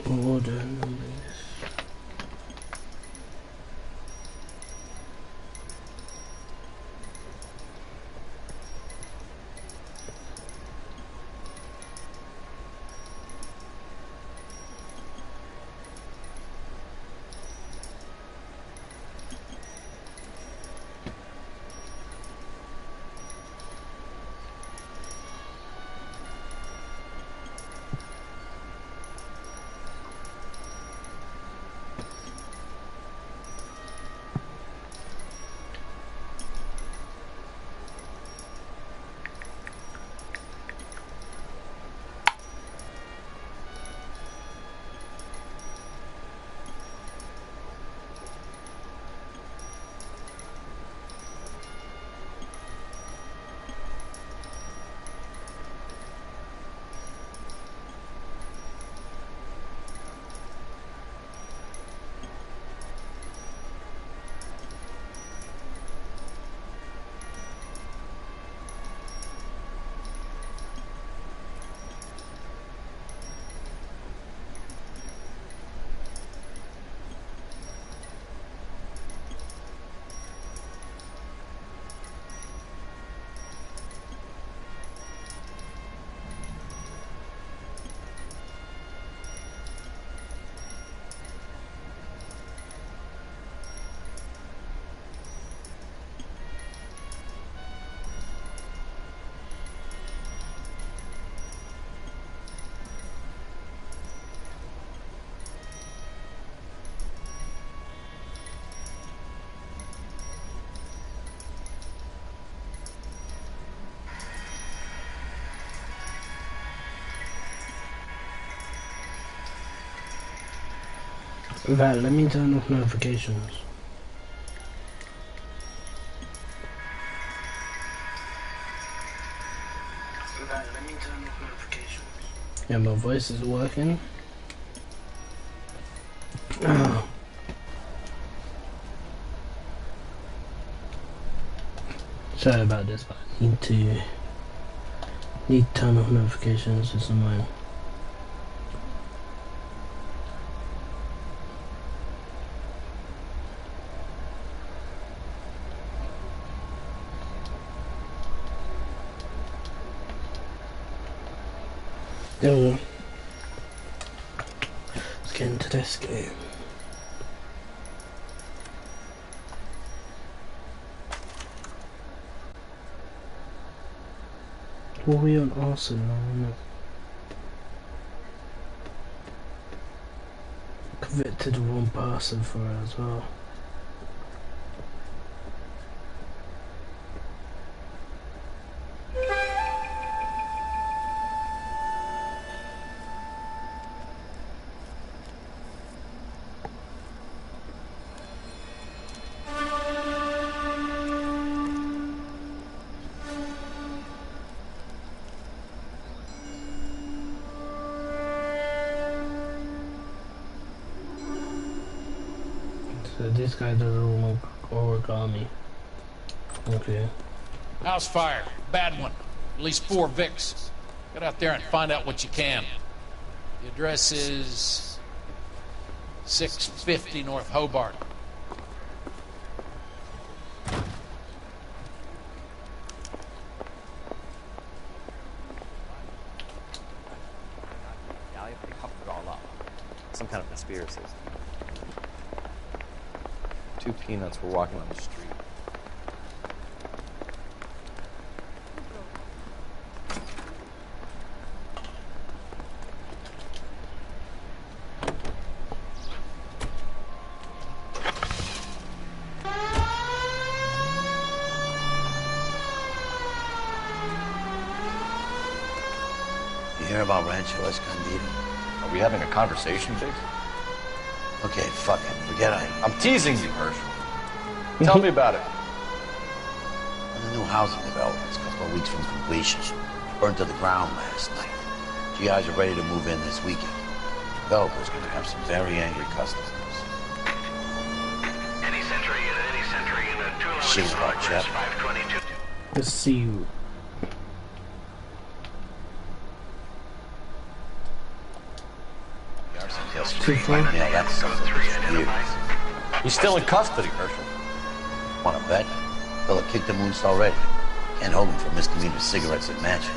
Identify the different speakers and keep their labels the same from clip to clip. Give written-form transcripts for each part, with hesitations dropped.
Speaker 1: Order numbers. Right, let me turn off notifications. Right, let me turn off notifications. Yeah, my voice is working. Oh. Sorry about this, but I need to turn off notifications. It's annoying. There we go. Let's get into this game. Were we on Arsenal? No. Convicted one person for it as well. So this guy does all origami. Okay.
Speaker 2: House fire. Bad one. At least 4 Vicks. Get out there and find out what you can. The address is 650 North Hobart.
Speaker 3: They covered it all up. Some kind of conspiracy. 2 peanuts were walking on the street.
Speaker 4: You hear about Rancho Escondido?
Speaker 3: Are we having a conversation, Biggs?
Speaker 4: Okay, fuck it. Forget I...
Speaker 3: I'm teasing you, Herschel. Tell me about it.
Speaker 4: One of the new housing developments, a couple of weeks from completion, burned to the ground last night. GIs are ready to move in this weekend. Developer's gonna have some very angry customers.
Speaker 5: Any Century unit, 211
Speaker 4: Shit about Jeff.
Speaker 5: 522.
Speaker 1: Let's see you.
Speaker 4: yesterday.
Speaker 1: Too far?
Speaker 4: Yeah, that's something that's weird.
Speaker 3: He's still in custody, Herschel.
Speaker 4: Want to bet? Fella kicked him loose already. Can't hold him for misdemeanor cigarettes and matches.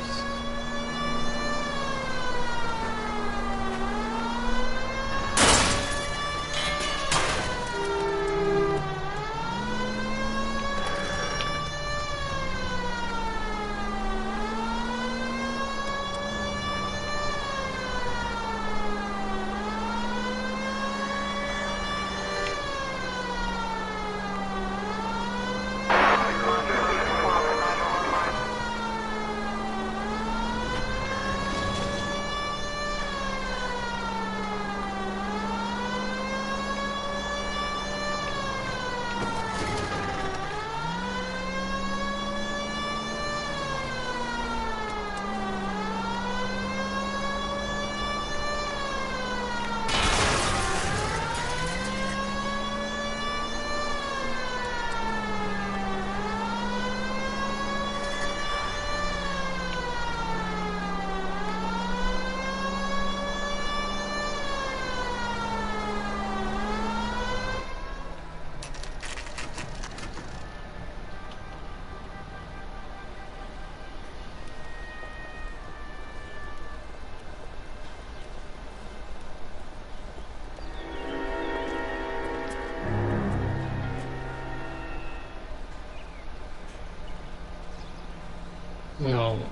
Speaker 1: No.
Speaker 6: You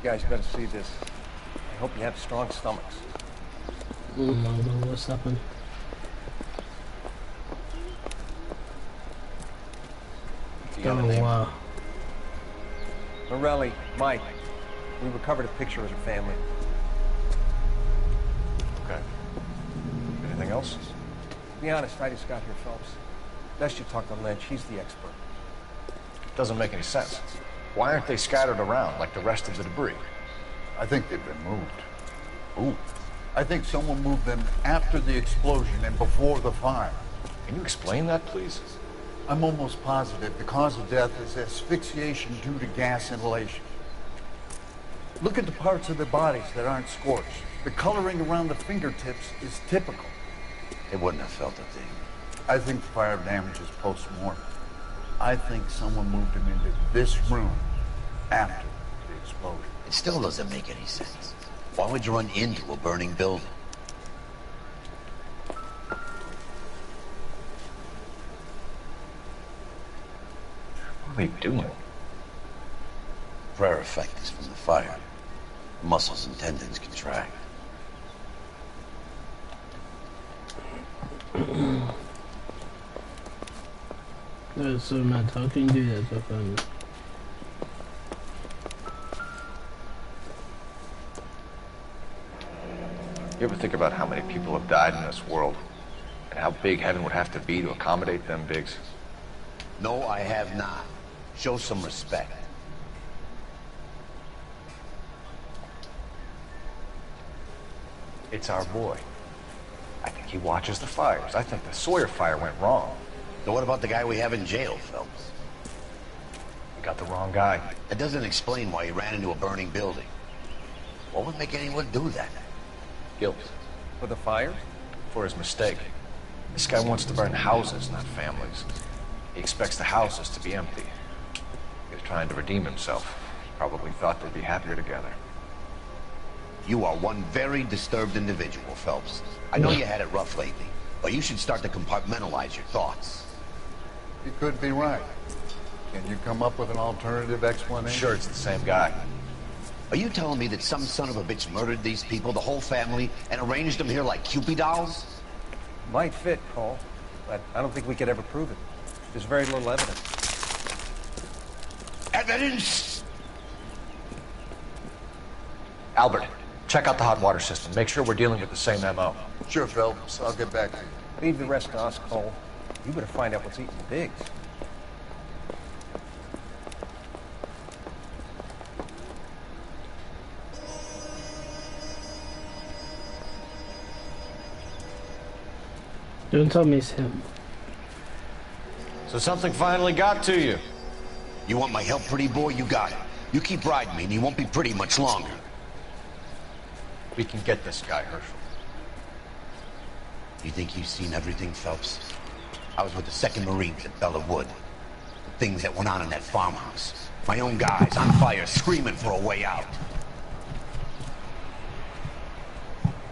Speaker 6: guys better see this. I hope you have strong stomachs.
Speaker 1: No, what's happened? Oh, wow.
Speaker 6: Morelli, Mike, we recovered a picture of your family.
Speaker 3: Okay. Anything else?
Speaker 6: To be honest, I just got here, Phelps. Best you talk to Lynch, he's the expert.
Speaker 3: Doesn't make any sense. Why aren't they scattered around like the rest of the debris?
Speaker 7: I think they've been moved. Ooh. I think someone moved them after the explosion and before the fire.
Speaker 3: Can you explain that, please?
Speaker 7: I'm almost positive the cause of death is asphyxiation due to gas inhalation. Look at the parts of their bodies that aren't scorched. The coloring around the fingertips is typical.
Speaker 4: They wouldn't have felt a thing.
Speaker 7: I think fire damage is post-mortem. I think someone moved him into this room after the explosion.
Speaker 4: It still doesn't make any sense. Why would you run into a burning building?
Speaker 3: What are they doing?
Speaker 4: Prayer effect is from the fire. Muscles and tendons contract.
Speaker 1: That's so mad. How can you do that so fun?
Speaker 3: You ever think about how many people have died in this world? And how big heaven would have to be to accommodate them bigs?
Speaker 4: No, I have not. Show some respect.
Speaker 3: It's our boy. I think he watches the fires. I think the Sawyer fire went wrong.
Speaker 4: So what about the guy we have in jail, Phelps?
Speaker 3: We got the wrong guy.
Speaker 4: That doesn't explain why he ran into a burning building. What would make anyone do that?
Speaker 3: Guilt.
Speaker 6: For the fire?
Speaker 3: For his mistake. This guy wants to burn houses, not families. He expects the houses to be empty. He was trying to redeem himself. Probably thought they'd be happier together.
Speaker 4: You are one very disturbed individual, Phelps. I know you had it rough lately, but you should start to compartmentalize your thoughts.
Speaker 7: You could be right. Can you come up with an alternative explanation?
Speaker 3: Sure, it's the same guy.
Speaker 4: Are you telling me that some son of a bitch murdered these people, the whole family, and arranged them here like Cupid dolls?
Speaker 6: Might fit, Cole, but I don't think we could ever prove it. There's very little evidence.
Speaker 4: Evidence?
Speaker 3: Albert, check out the hot water system. Make sure we're dealing with the same MO.
Speaker 7: Sure, Phelps. I'll get back to you.
Speaker 6: Leave the rest to us, Cole. You better find out what's eating the bigs.
Speaker 1: Don't tell me it's him.
Speaker 3: So something finally got to you.
Speaker 4: You want my help, pretty boy? You got it. You keep riding me, and you won't be pretty much longer.
Speaker 3: We can get this guy, Herschel.
Speaker 4: You think you've seen everything, Phelps? I was with the 2nd Marines at Bella Wood. The things that went on in that farmhouse. My own guys on fire, screaming for a way out.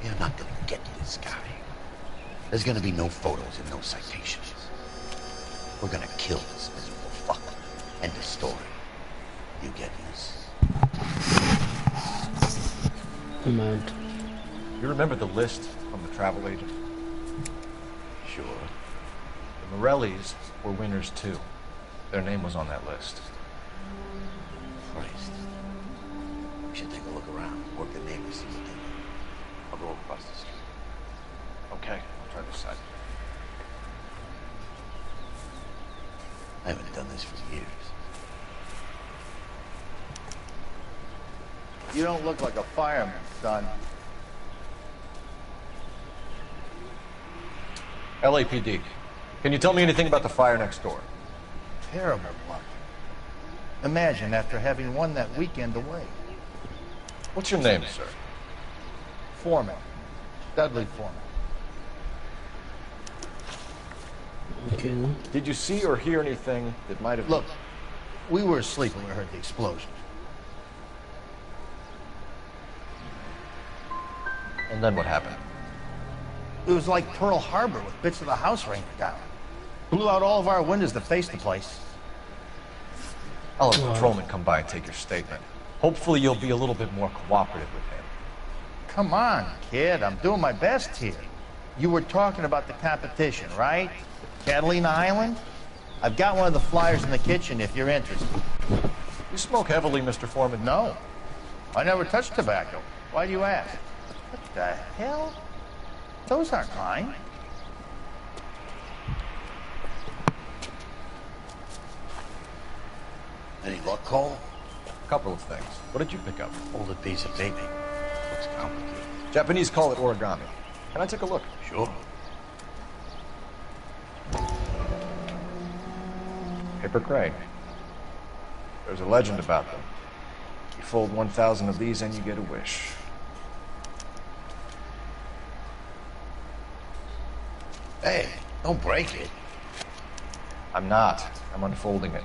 Speaker 4: You're not gonna get this guy. There's gonna be no photos and no citations. We're gonna kill this miserable fuck. End of story. You get this?
Speaker 1: Mad.
Speaker 3: You remember the list from the travel agent?
Speaker 4: Sure.
Speaker 3: The Morellis were winners too. Their name was on that list.
Speaker 4: Christ. We should take a look around. Work the neighbors, see what they do. I'll go across the street.
Speaker 3: Okay, I'll try this side.
Speaker 4: I haven't done this for years.
Speaker 7: You don't look like a fireman, son.
Speaker 3: LAPD. Can you tell me anything about the fire next door?
Speaker 8: Terrible luck. Imagine after having won that weekend away.
Speaker 3: What's your name, sir?
Speaker 8: Foreman. Dudley Foreman.
Speaker 1: Okay then.
Speaker 3: Did you see or hear anything that might have...
Speaker 8: Look, we were asleep when we heard the explosion.
Speaker 3: And then what happened?
Speaker 8: It was like Pearl Harbor with bits of the house raining down. Blew out all of our windows to face the place.
Speaker 3: I'll have a patrolman come by and take your statement. Hopefully you'll be a little bit more cooperative with him.
Speaker 8: Come on, kid. I'm doing my best here. You were talking about the competition, right? Catalina Island? I've got one of the flyers in the kitchen if you're interested.
Speaker 3: You smoke heavily, Mr. Foreman?
Speaker 8: No. I never touched tobacco. Why do you ask? What the hell? Those aren't mine.
Speaker 4: Any luck, Cole?
Speaker 3: A couple of things. What did you pick up?
Speaker 4: Hold a piece of paper. Looks complicated.
Speaker 3: Japanese call it origami. Can I take a look?
Speaker 4: Sure.
Speaker 3: Paper crane. There's a legend about them. You fold 1,000 of these and you get a wish.
Speaker 4: Hey, don't break it.
Speaker 3: I'm not. I'm unfolding it.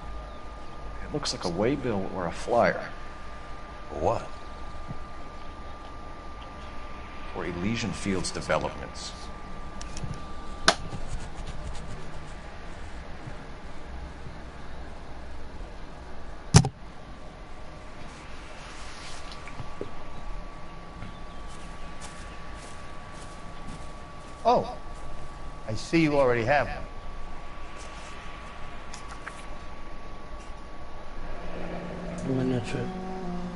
Speaker 3: It looks like a waybill or a flyer.
Speaker 4: For what?
Speaker 3: For Elysian Fields developments.
Speaker 8: Oh, I see you already have one.
Speaker 1: Miniature.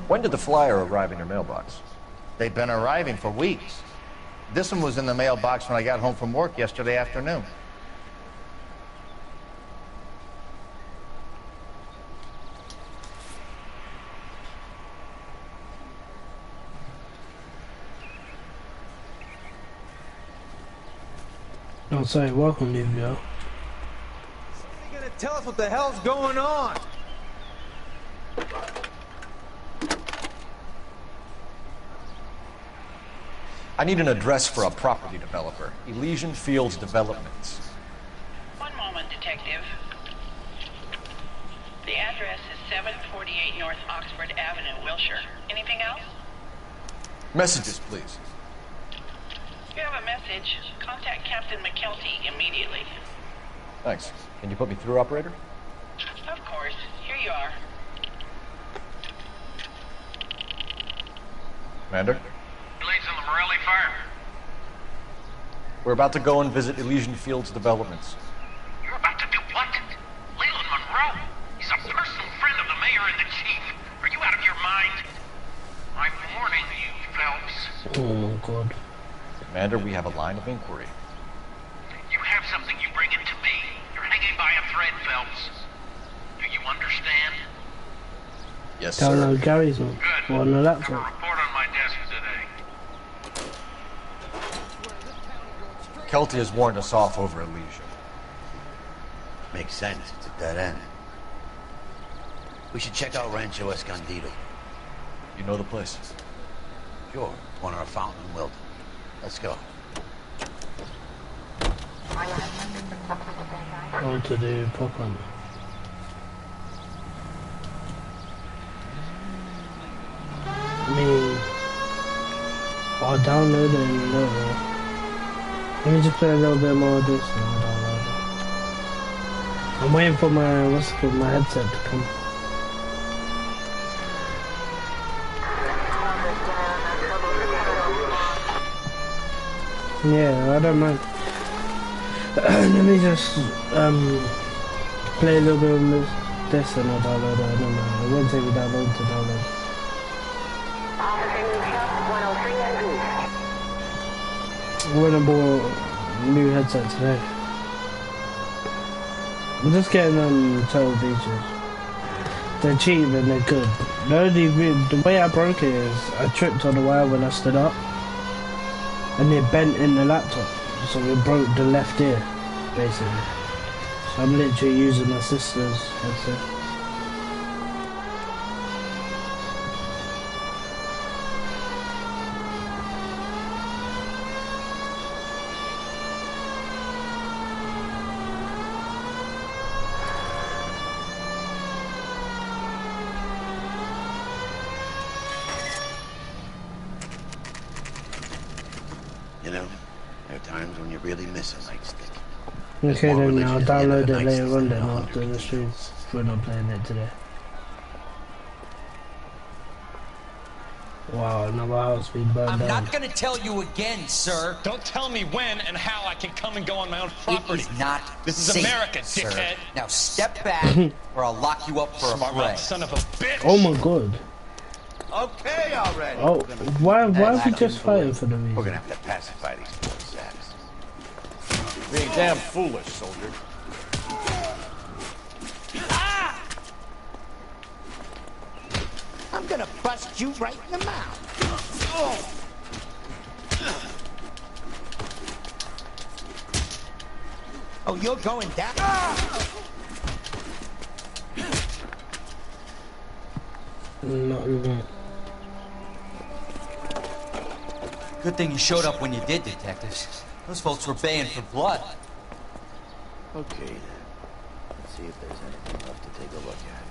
Speaker 3: When did the flyer arrive in your mailbox?
Speaker 8: They've been arriving for weeks. This one was in the mailbox when I got home from work yesterday afternoon.
Speaker 1: Don't say welcome, New Joe.
Speaker 9: Somebody gonna tell us what the hell's going on?
Speaker 3: I need an address for a property developer. Elysian Fields Developments.
Speaker 10: One moment, Detective. The address is 748 North Oxford Avenue, Wilshire. Anything else?
Speaker 3: Messages, please.
Speaker 10: If you have a message, contact Captain McKelty immediately.
Speaker 3: Thanks. Can you put me through, operator?
Speaker 10: Of course. Here you are.
Speaker 3: Commander?
Speaker 5: Leads in the Morelli fire.
Speaker 3: We're about to go and visit Elysian Fields Developments.
Speaker 5: You're about to do what? Leland Monroe? He's a personal friend of the mayor and the chief. Are you out of your mind? I'm warning you, Phelps.
Speaker 1: Oh my god.
Speaker 3: Commander, we have a line of inquiry.
Speaker 5: You have something, you bring it to me. You're hanging by a thread, Phelps. Do you understand?
Speaker 3: Yes, sir.
Speaker 1: Download Gary's one.
Speaker 5: Good.
Speaker 1: Or on the
Speaker 5: I have a
Speaker 1: laptop.
Speaker 5: report on my desk today.
Speaker 3: Kelty has warned us off over Elysian.
Speaker 4: Makes sense. It's a dead end. We should check out Rancho Escondido.
Speaker 3: You know the place?
Speaker 4: Sure, corner of Fountain and Wilton. Let's go.
Speaker 1: All to do pop on. I mean, I'll download it and load. Let me just play a little bit more of this and I'll download it. I'm waiting for my, what's it called, my headset to come. Yeah, I don't mind. Let me just play a little bit of this and I'll download it. I don't know. It won't take me that long to download. When I bought a new headset today. I'm just getting total features. They're cheap and they're good. The way I broke it is I tripped on the wire when I stood up and it bent in the laptop, so it broke the left ear basically. So I'm literally using my sister's headset.
Speaker 4: You know, there are times when you really miss a nightstick.
Speaker 1: Okay then, I'll download it later on then after the stream. If we're not playing it today. Wow, another house being burned down.
Speaker 11: I'm not gonna tell you again, sir.
Speaker 12: Don't tell me when and how I can come and go on my own property.
Speaker 11: It is not
Speaker 12: This is
Speaker 11: safe,
Speaker 12: America,
Speaker 11: sir.
Speaker 12: dickhead.
Speaker 11: Now step back or I'll lock you up for
Speaker 12: Smart
Speaker 11: a fray.
Speaker 12: mouth son of a bitch.
Speaker 1: Oh my god.
Speaker 4: Okay, already.
Speaker 1: Oh, why are we just fighting for the reason?
Speaker 4: We're gonna have to pacify these poor saps.
Speaker 3: Being damn foolish, soldier.
Speaker 11: I'm gonna bust you right in the mouth. Oh, you're going down.
Speaker 1: Not even.
Speaker 11: Good thing you showed up when you did, detectives. Those folks were baying for blood.
Speaker 4: Okay, then. Let's see if there's anything left to take a look at.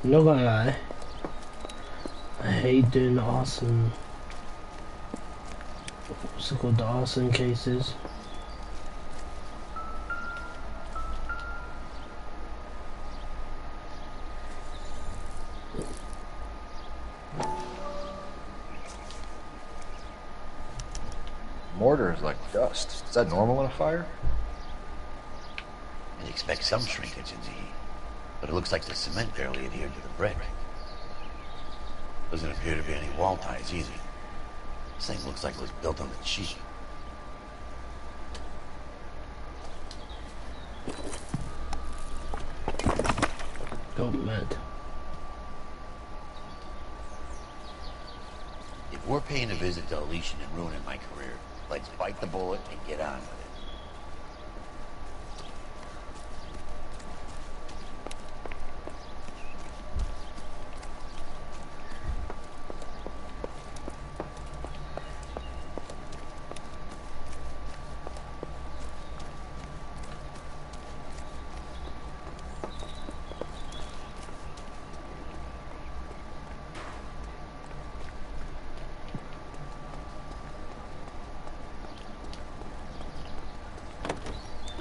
Speaker 1: Not gonna lie, I hate doing the arson. What's it called? The arson cases.
Speaker 3: Mortar is like dust. Is that normal in a fire?
Speaker 4: You'd expect some shrinkage in the heat, but it looks like the cement barely adhered to the brick. Doesn't appear to be any wall ties either. This thing looks like it was built on the cheap.
Speaker 1: Don't mad.
Speaker 4: If we're paying a visit to Alicia and ruining my career, let's bite the bullet and get on with it.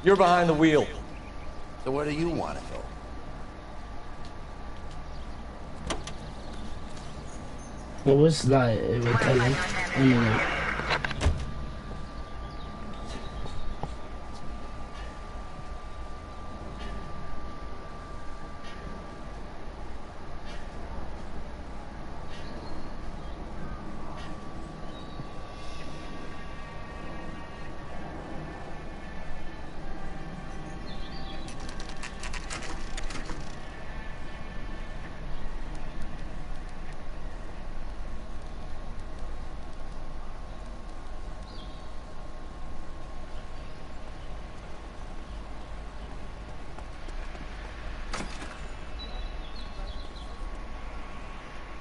Speaker 6: You're behind the wheel.
Speaker 4: So where do you want to go?
Speaker 1: What was that? It was telling. Anyway.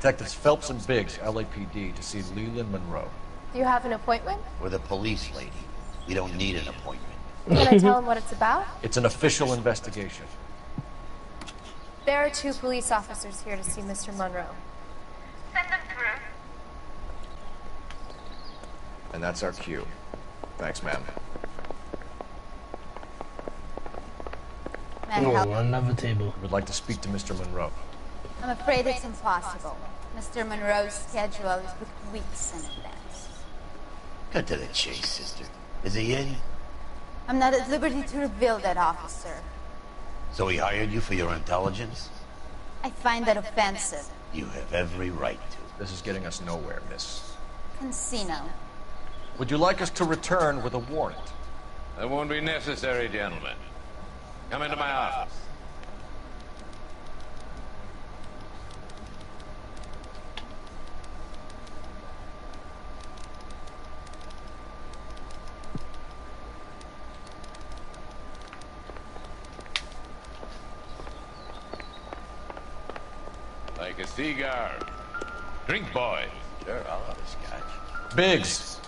Speaker 3: Detectives Phelps and Biggs, LAPD, to see Leland Monroe.
Speaker 13: Do you have an appointment?
Speaker 4: We're the police, lady. We don't need an appointment.
Speaker 13: Can I tell him what it's about?
Speaker 3: It's an official investigation.
Speaker 13: There are 2 police officers here to see Mr. Monroe.
Speaker 10: Send them through.
Speaker 3: And that's our cue. Thanks, ma'am.
Speaker 1: Oh, another table.
Speaker 3: We'd like to speak to Mr. Monroe.
Speaker 14: I'm afraid it's impossible. Mr. Monroe's schedule is booked weeks in advance.
Speaker 4: Cut to the chase, sister. Is he in?
Speaker 14: I'm not at liberty to reveal that, officer.
Speaker 4: So he hired you for your intelligence?
Speaker 14: I find that offensive.
Speaker 4: You have every right to.
Speaker 3: This is getting us nowhere, miss.
Speaker 14: Casino.
Speaker 3: Would you like us to return with a warrant?
Speaker 15: That won't be necessary, gentlemen. Come into my office. Like a cigar. Drink, boys.
Speaker 4: Sure, I'll have a scotch.
Speaker 3: Biggs.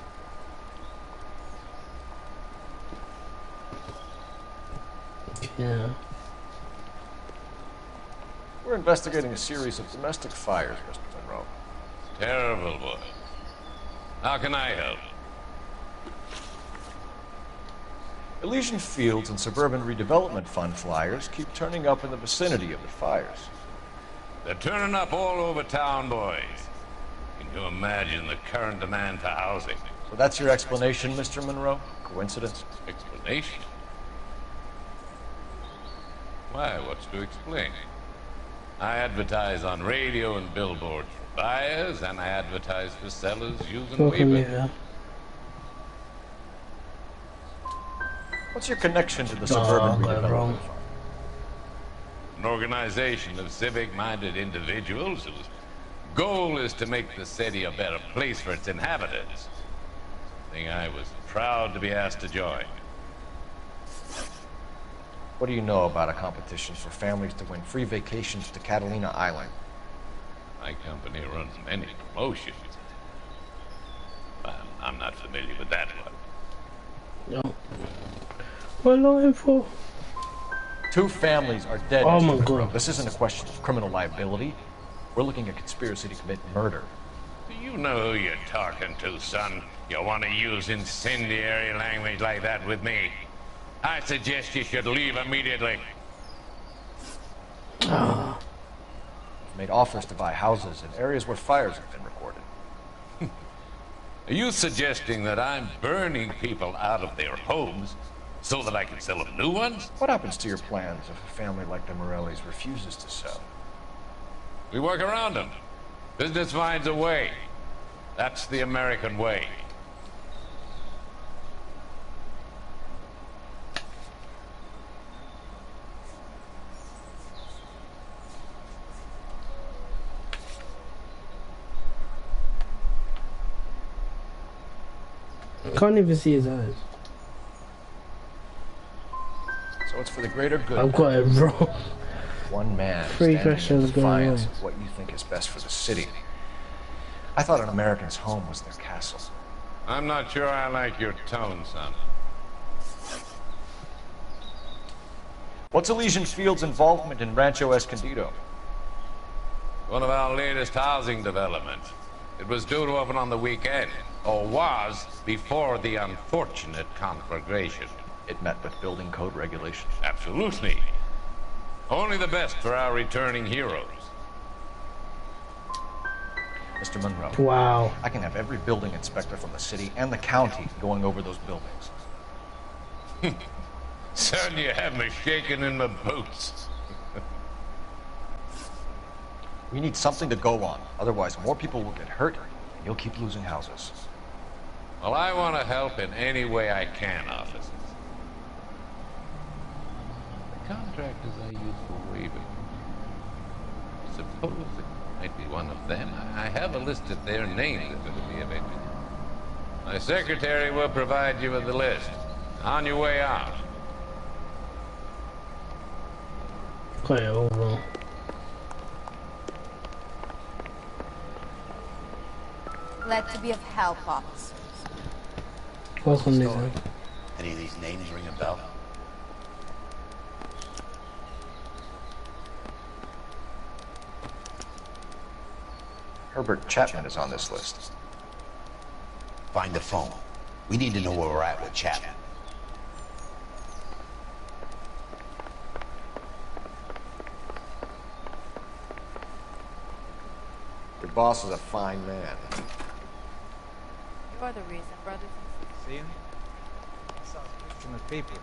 Speaker 1: Yeah.
Speaker 3: We're investigating a series of domestic fires, Mr. Monroe.
Speaker 15: Terrible, boy. How can I help?
Speaker 3: Elysian Fields and Suburban Redevelopment Fund flyers keep turning up in the vicinity of the fires.
Speaker 15: They're turning up all over town, boys. Can you imagine the current demand for housing?
Speaker 3: So that's your explanation, Mr. Monroe? Coincidence?
Speaker 15: Explanation? Why, what's to explain? I advertise on radio and billboards for buyers, and I advertise for sellers using Weaver.
Speaker 3: What's your connection to the Suburban Redevelopment Fund?
Speaker 15: An organization of civic-minded individuals whose goal is to make the city a better place for its inhabitants. A thing I was proud to be asked to join.
Speaker 3: What do you know about a competition for families to win free vacations to Catalina Island?
Speaker 15: My company runs many promotions. I'm not familiar with that one.
Speaker 1: No. What am I looking for?
Speaker 3: 2 families are dead.
Speaker 1: Oh my God.
Speaker 3: This isn't a question of criminal liability. We're looking at conspiracy to commit murder.
Speaker 15: Do you know who you're talking to, son? You want to use incendiary language like that with me? I suggest you should leave immediately.
Speaker 3: We've made offers to buy houses in areas where fires have been recorded.
Speaker 15: Are you suggesting that I'm burning people out of their homes so that I can sell them new ones?
Speaker 3: What happens to your plans if a family like the Morellis refuses to sell?
Speaker 15: We work around them. Business finds a way. That's the American way.
Speaker 1: Can't even see his eyes.
Speaker 3: So it's for the greater good.
Speaker 1: I've got it wrong.
Speaker 3: One man
Speaker 1: 3 questions
Speaker 3: in
Speaker 1: going
Speaker 3: defiance
Speaker 1: on.
Speaker 3: of what you think is best for the city. I thought an American's home was their castle.
Speaker 15: I'm not sure I like your tone, son.
Speaker 3: What's Elysian Fields' involvement in Rancho Escondido?
Speaker 15: One of our latest housing developments. It was due to open on the weekend, or was before the unfortunate conflagration.
Speaker 3: It met with building code regulations.
Speaker 15: Absolutely. Only the best for our returning heroes.
Speaker 3: Mr. Monroe.
Speaker 1: Wow.
Speaker 3: I can have every building inspector from the city and the county going over those buildings.
Speaker 15: Son, you have me shaking in my boots.
Speaker 3: We need something to go on. Otherwise, more people will get hurt, and you'll keep losing houses.
Speaker 15: Well, I want to help in any way I can, officers. The contractors I use for waiving. Suppose it might be one of them. I have a list of their names if it'll be of interest. My secretary will provide you with the list. On your way out.
Speaker 1: Okay, overall.
Speaker 14: Glad to be of help, officers.
Speaker 1: What's on this one?
Speaker 4: Any of these names ring a bell?
Speaker 3: Herbert Chapman is on this list.
Speaker 4: Find the phone. We need to know where we're at with Chapman.
Speaker 3: Your boss is a fine man.
Speaker 10: You are the reason, brothers and sisters.
Speaker 9: See him? I saw a picture in the paper.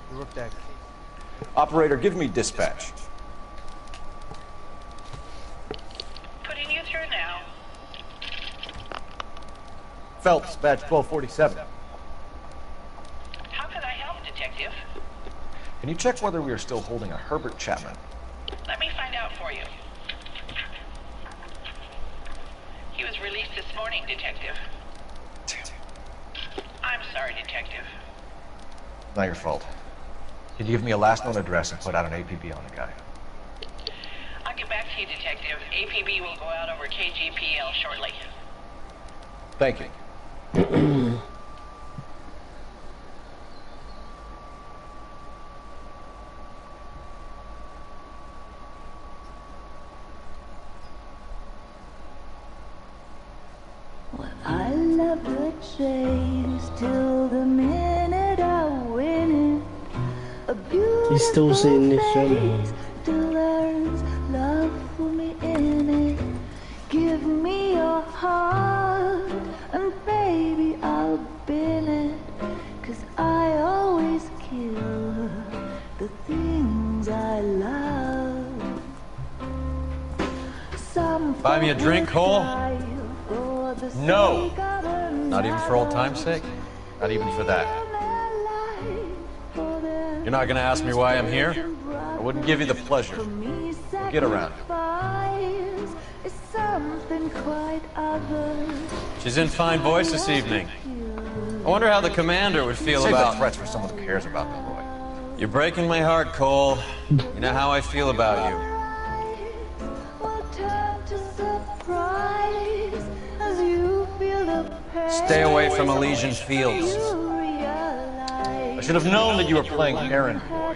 Speaker 9: He worked that case.
Speaker 3: Operator, give me dispatch.
Speaker 10: Putting you through now.
Speaker 3: Phelps, badge 1247.
Speaker 10: How can I help, Detective?
Speaker 3: Can you check whether we are still holding a Herbert Chapman?
Speaker 10: Let me find out for you. He was released this morning, Detective. I'm sorry, Detective.
Speaker 3: Not your fault. Can you give me a last known address and put out an APB on the guy?
Speaker 10: I'll get back to you, Detective. APB will go out over KGPL shortly.
Speaker 3: Thank you.
Speaker 16: I love the chase till the minute I win it. A beautiful
Speaker 1: He's still seeing this show.
Speaker 16: face till there's love for me in it. Give me your heart and baby I'll bin it. 'Cause I always kill the things I love. Some
Speaker 17: Buy me a drink, Cole? No! Not even for old time's sake? Not even for that. You're not gonna ask me why I'm here? I wouldn't give you the pleasure. We'll get around it. She's in fine voice this evening. I wonder how the commander would feel
Speaker 3: Save
Speaker 17: about...
Speaker 3: the threats for someone who cares about them, boy.
Speaker 17: You're breaking my heart, Cole. You know how I feel about you. Stay away from Elysian Fields.
Speaker 3: I should have known that you were playing errand boy.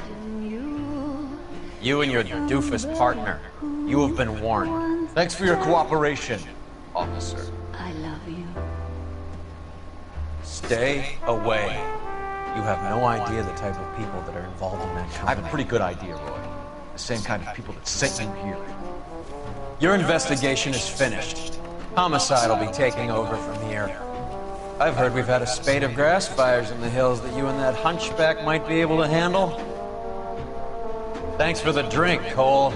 Speaker 17: You and your doofus partner. You have been warned.
Speaker 3: Thanks for your cooperation, officer.
Speaker 16: I love you.
Speaker 17: Stay away. You have no idea the type of people that are involved in that
Speaker 3: I
Speaker 17: company.
Speaker 3: have a pretty good idea, Roy. The same kind of people that sent you here.
Speaker 17: Your investigation is finished. Homicide will be taking over from here. I've heard we've had a spate of grass fires in the hills that you and that hunchback might be able to handle. Thanks for the drink, Cole.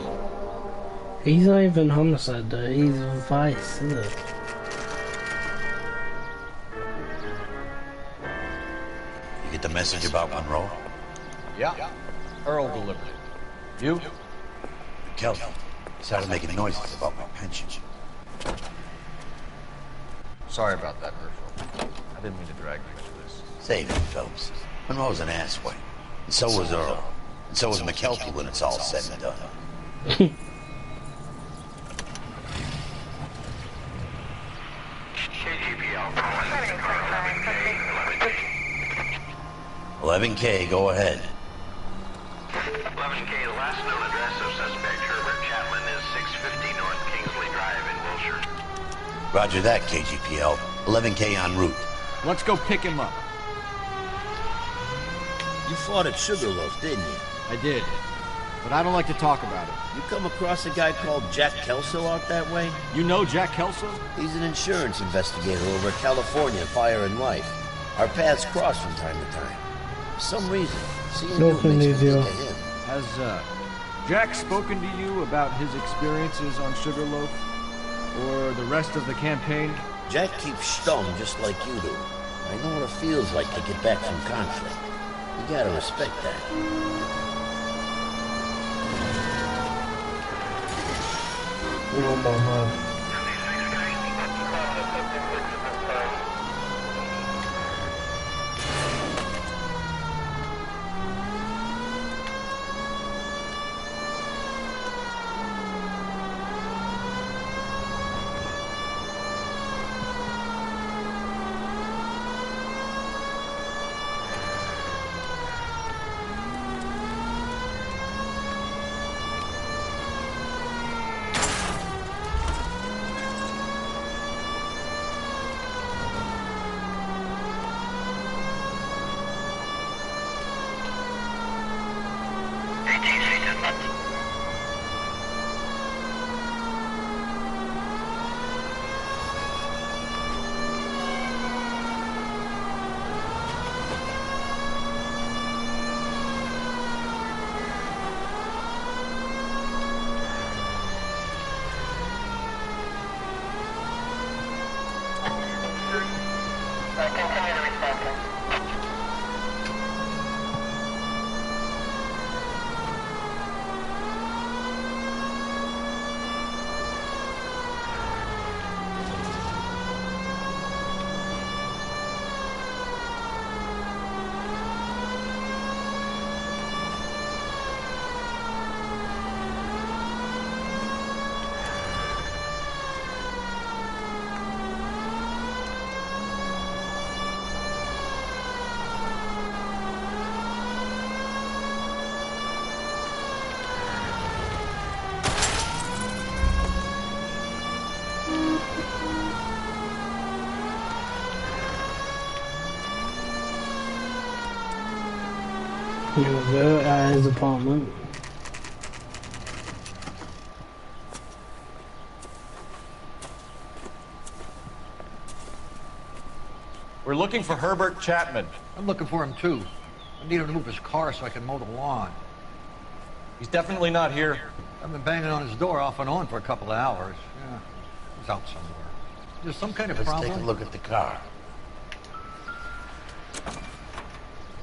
Speaker 1: He's not even homicide though, he's vice, isn't it?
Speaker 4: You get the message about Monroe?
Speaker 3: Yeah. Earl delivered it. You?
Speaker 4: Kelly started making noises about my pension.
Speaker 3: Sorry about that, Herschel. I didn't mean to drag you into this.
Speaker 4: Save it, Phelps. Monroe's an asswipe. And so was Earl. And so was McKelty when it's all said and done. 11K, go ahead.
Speaker 5: 11K, the last known address of suspect Herbert Chapman is 650 North Kingsley Drive in Wilshire.
Speaker 4: Roger that, KGPL. 11K en route.
Speaker 9: Let's go pick him up.
Speaker 18: You fought at Sugarloaf, didn't you?
Speaker 9: I did. But I don't like to talk about it.
Speaker 18: You come across a guy called Jack Kelso out that way?
Speaker 9: You know Jack Kelso?
Speaker 18: He's an insurance investigator over at California Fire and Life. Our paths cross from time to time. For some reason, seeing you makes me think of him.
Speaker 9: Has, Jack spoken to you about his experiences on Sugarloaf? Or the rest of the campaign?
Speaker 18: Jack keeps stung just like you do. I know what it feels like to get back from conflict. You gotta respect that.
Speaker 1: Oh my God. Here we go, at his apartment.
Speaker 19: We're looking for Herbert Chapman.
Speaker 6: I'm looking for him too. I need him to move his car so I can mow the lawn.
Speaker 19: He's definitely not here.
Speaker 6: I've been banging on his door off and on for a couple of hours. Yeah, he's out somewhere. There's some kind of problem.
Speaker 18: Let's take a look at the car.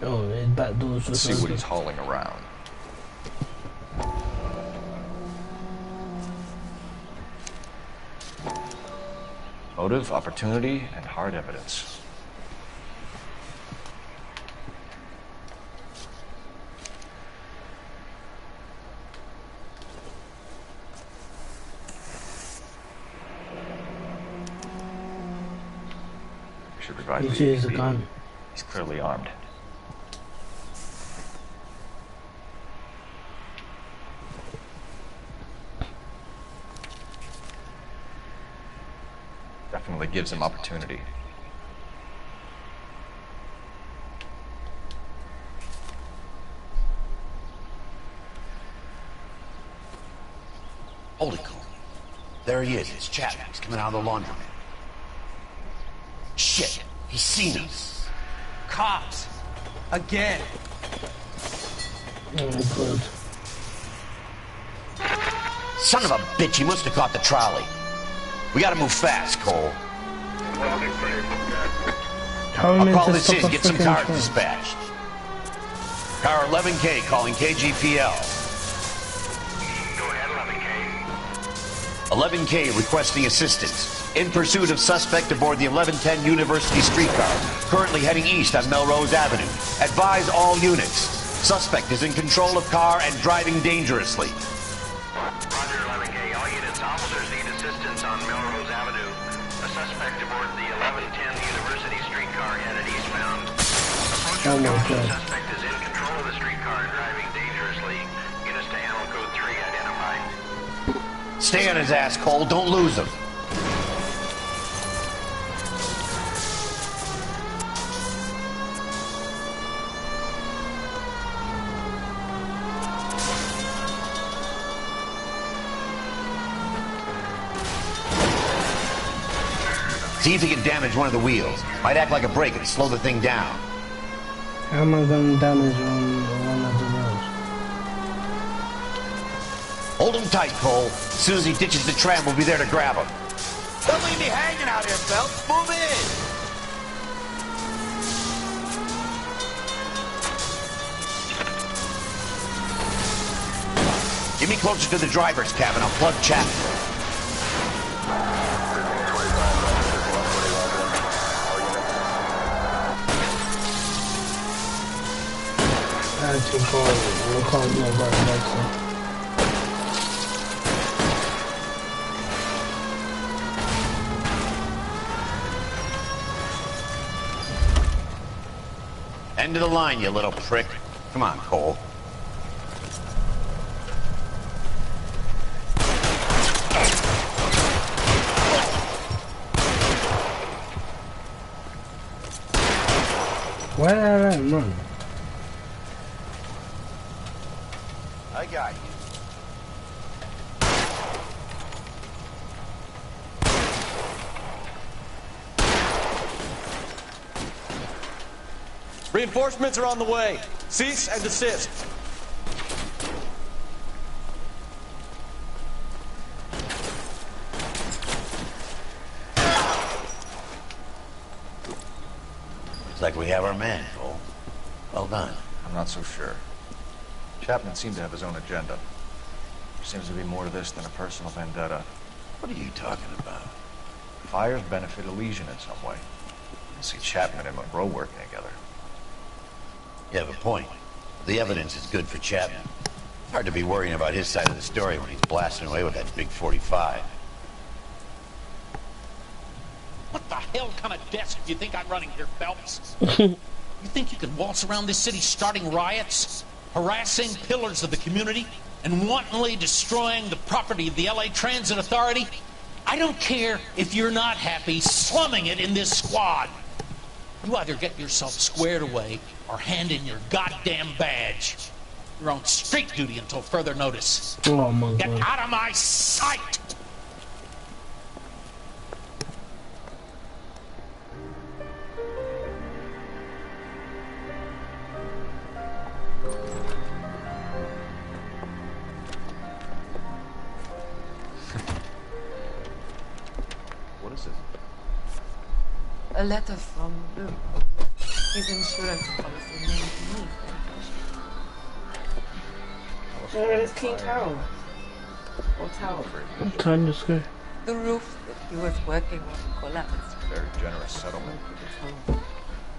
Speaker 1: Oh, his back door's
Speaker 3: Let's see what he's hauling around. Motive, opportunity, and hard evidence. We should revive the
Speaker 1: He has a gun.
Speaker 3: He's clearly armed. Definitely gives him opportunity.
Speaker 4: Holy cow. There he is. It's Chapman. He's coming out of the laundromat. Shit. He's seen us.
Speaker 11: Cops. Again.
Speaker 1: Oh, good.
Speaker 4: Son of a bitch. He must have caught the trolley. We gotta move fast, Cole. I'll call this in, get some cars dispatched. Car 11K calling KGPL.
Speaker 5: Go ahead, 11K.
Speaker 4: 11K requesting assistance. In pursuit of suspect aboard the 1110 University streetcar. Currently heading east on Melrose Avenue. Advise all units. Suspect is in control of car and driving dangerously.
Speaker 5: Roger, 11K. All units, officers need assistance on Melrose Avenue. A suspect aboard the 1110 University streetcar headed eastbound.
Speaker 1: Oh my God.
Speaker 5: Suspect is in control of the streetcar and driving dangerously. Units to animal code 3 identified.
Speaker 4: Stay on his ass, Cole. Don't lose him. See if he can damage one of the wheels. Might act like a brake and slow the thing down.
Speaker 1: How am I going to damage one of the roads?
Speaker 4: Hold him tight, Cole. As soon as he ditches the tram, we'll be there to grab him.
Speaker 11: Don't leave me hanging out here, Phelps. Move in.
Speaker 4: Get me closer to the driver's cabin. I'll plug Chapman. End of the line, you little prick. Come on, Cole.
Speaker 1: Why did I let him run?
Speaker 18: I
Speaker 3: guy.
Speaker 19: Reinforcements are on the way. Cease and desist.
Speaker 4: Looks like we have our man, Cole. Well done.
Speaker 3: I'm not so sure. Chapman seemed to have his own agenda. There seems to be more to this than a personal vendetta.
Speaker 4: What are you talking about?
Speaker 3: Fires benefit Elysian in some way. I see Chapman and Monroe working together.
Speaker 4: You have a point. The evidence is good for Chapman. Hard to be worrying about his side of the story when he's blasting away with that big 45.
Speaker 2: What the hell kind of desk do you think I'm running here, Phelps? You think you can waltz around this city starting riots, harassing pillars of the community, and wantonly destroying the property of the LA Transit Authority? I don't care if you're not happy slumming it in this squad. You either get yourself squared away or hand in your goddamn badge. You're on street duty until further notice.
Speaker 1: Oh my
Speaker 2: Get
Speaker 1: God.
Speaker 2: out of my sight!
Speaker 3: What is it?
Speaker 20: A letter from Luke. His insurance policy named me. It's King Tower. Or Tower.
Speaker 1: What time is it?
Speaker 20: The roof that he was working on collapsed.
Speaker 3: Very generous settlement.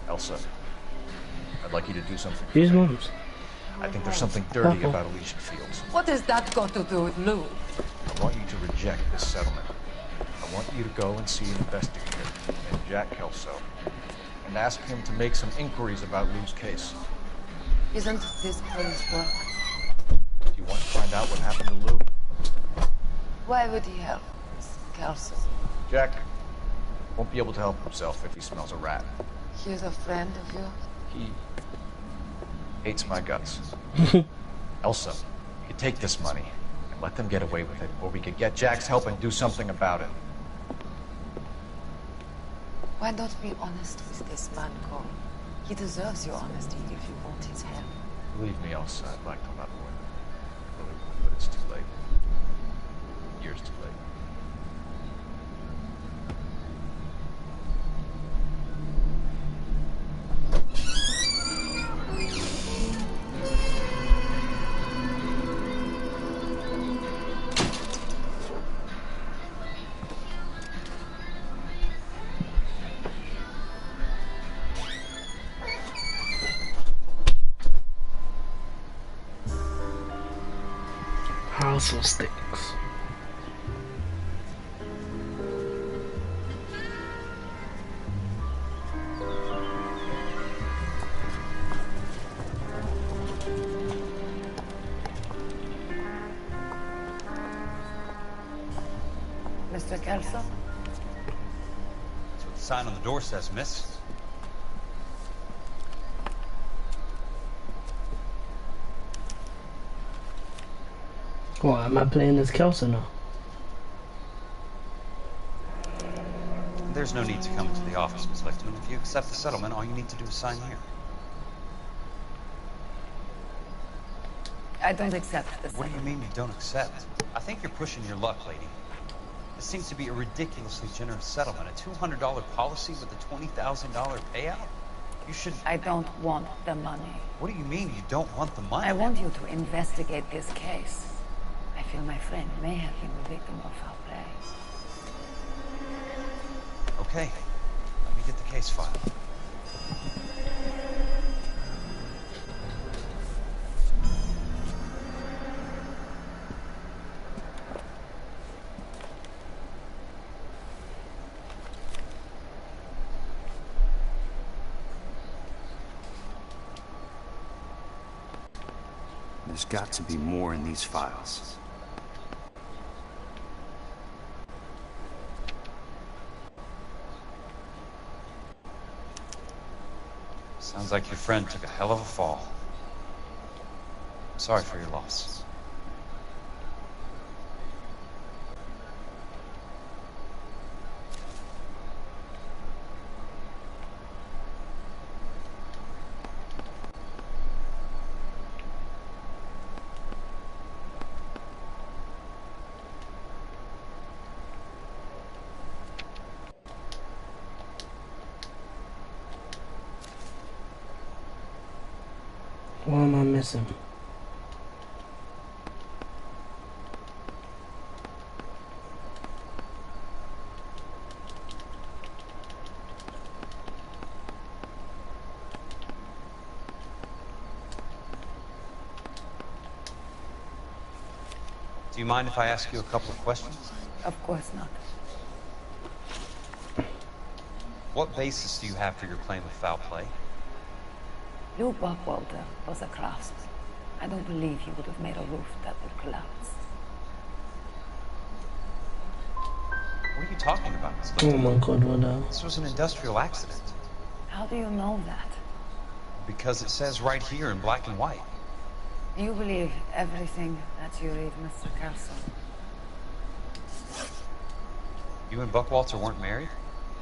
Speaker 3: Elsa, I'd like you to do something.
Speaker 1: His mom's.
Speaker 3: I think there's something dirty about Elysian Fields.
Speaker 20: What has that got to do with Luke?
Speaker 3: I want you to reject this settlement. I want you to go and see an investigator named Jack Kelso and ask him to make some inquiries about Lou's case.
Speaker 20: Isn't this police work?
Speaker 3: Do you want to find out what happened to Lou?
Speaker 20: Why would he help Kelso?
Speaker 3: Jack won't be able to help himself if he smells a rat.
Speaker 20: He's a friend of yours?
Speaker 3: He hates my guts. Elsa, you take this money and let them get away with it, or we could get Jack's help and do something about it.
Speaker 20: Why not be honest with this man, Cole? He deserves your honesty if you want his help.
Speaker 3: Believe me, Elsa, I'd like to love him. Really would, but it's too late. Years too late.
Speaker 1: House of Sticks.
Speaker 20: Mr. Kelso?
Speaker 11: That's what the sign on the door says, miss.
Speaker 1: What, am I playing as Kelso now?
Speaker 11: There's no need to come into the office, Miss Lichtman. If you accept the settlement, all you need to do is sign here.
Speaker 20: I don't accept this.
Speaker 11: What do you mean you don't accept? I think you're pushing your luck, lady. This seems to be a ridiculously generous settlement. A $200 policy with a $20,000 payout? You should...
Speaker 20: I don't want the money.
Speaker 11: What do you mean you don't want the money?
Speaker 20: I want you to investigate this case. I feel my friend may have been the victim of foul play.
Speaker 11: Okay. Let me get the case file.
Speaker 21: There's got to be more in these files.
Speaker 11: Sounds like your friend took a hell of a fall. Sorry for your loss.
Speaker 1: What am I missing?
Speaker 11: Do you mind if I ask you a couple of questions?
Speaker 20: Of course not.
Speaker 11: What basis do you have for your claim of foul play?
Speaker 20: Lou Buckwalter was a craftsman. I don't believe he would have made a roof that would collapse.
Speaker 11: What are you talking about, Miss
Speaker 1: Oh my God, what the?
Speaker 11: This was an industrial accident.
Speaker 20: How do you know that?
Speaker 11: Because it says right here in black and white.
Speaker 20: Do you believe everything that you read, Mr. Carlson?
Speaker 11: You and Buckwalter weren't married?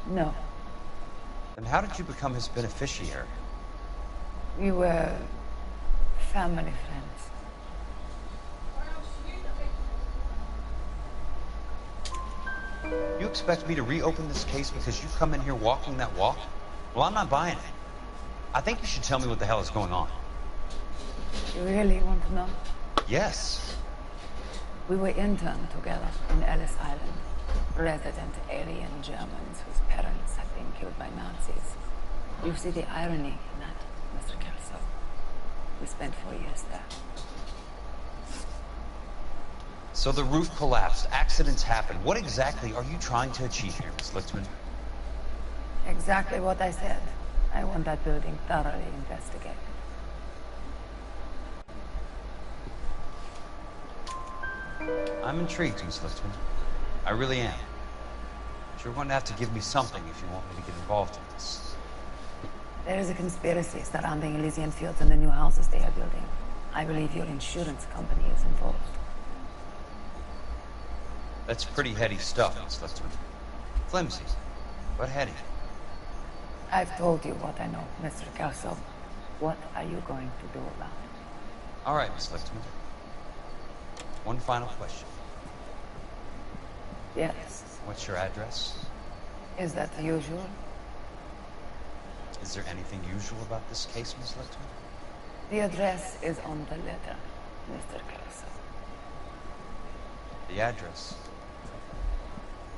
Speaker 20: No.
Speaker 11: Then how did you become his beneficiary?
Speaker 20: We were family friends.
Speaker 11: You expect me to reopen this case because you come in here walking that walk? Well, I'm not buying it. I think you should tell me what the hell is going on.
Speaker 20: You really want to know?
Speaker 11: Yes.
Speaker 20: We were interned together in Ellis Island. Resident Aryan Germans whose parents had been killed by Nazis. You see the irony in that, Mr. Kelso. We spent 4 years there.
Speaker 11: So the roof collapsed, accidents happen. What exactly are you trying to achieve here, Miss Lichtman?
Speaker 20: Exactly what I said. I want that building thoroughly investigated.
Speaker 11: I'm intrigued, Miss Lichtman. I really am. But you're going to have to give me something if you want me to get involved in this.
Speaker 20: There is a conspiracy surrounding Elysian Fields and the new houses they are building. I believe your insurance company is involved.
Speaker 11: That's pretty heady stuff, Miss Lichtman. Flimsy, but heady.
Speaker 20: I've told you what I know, Mr. Kelso. What are you going to do about it?
Speaker 11: All right, Miss Lichtman. One final question.
Speaker 20: Yes.
Speaker 11: What's your address?
Speaker 20: Is that usual?
Speaker 11: Is there anything usual about this case, Miss Lichtman?
Speaker 20: The address is on the letter, Mr. Kelso.
Speaker 11: The address.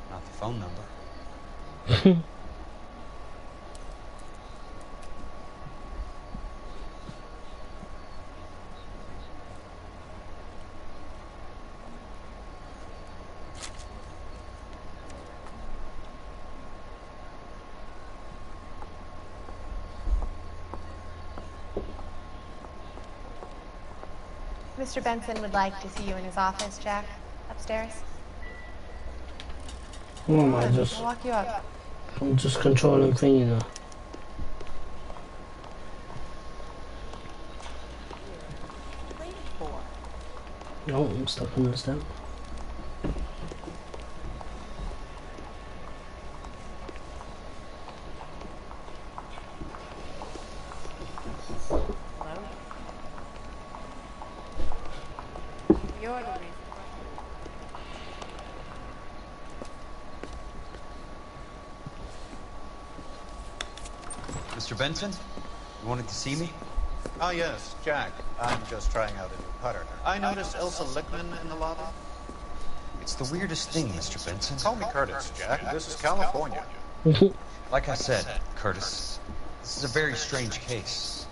Speaker 11: Not the phone number.
Speaker 13: Mr. Benson would like to see you in his office, Jack. Upstairs.
Speaker 1: What am I just?
Speaker 13: I'll walk you up.
Speaker 1: I'm just controlling thing, you know. Oh, I'm stuck on this then.
Speaker 11: Mr. Benson, you wanted to see me?
Speaker 7: Ah, yes, Jack. I'm just trying out a new putter. I noticed Elsa Lichtman in the lobby.
Speaker 11: It's the weirdest thing, Mr. Benson.
Speaker 7: Call me Curtis, Jack. This is California.
Speaker 11: Like I said, Curtis, this is a very strange case.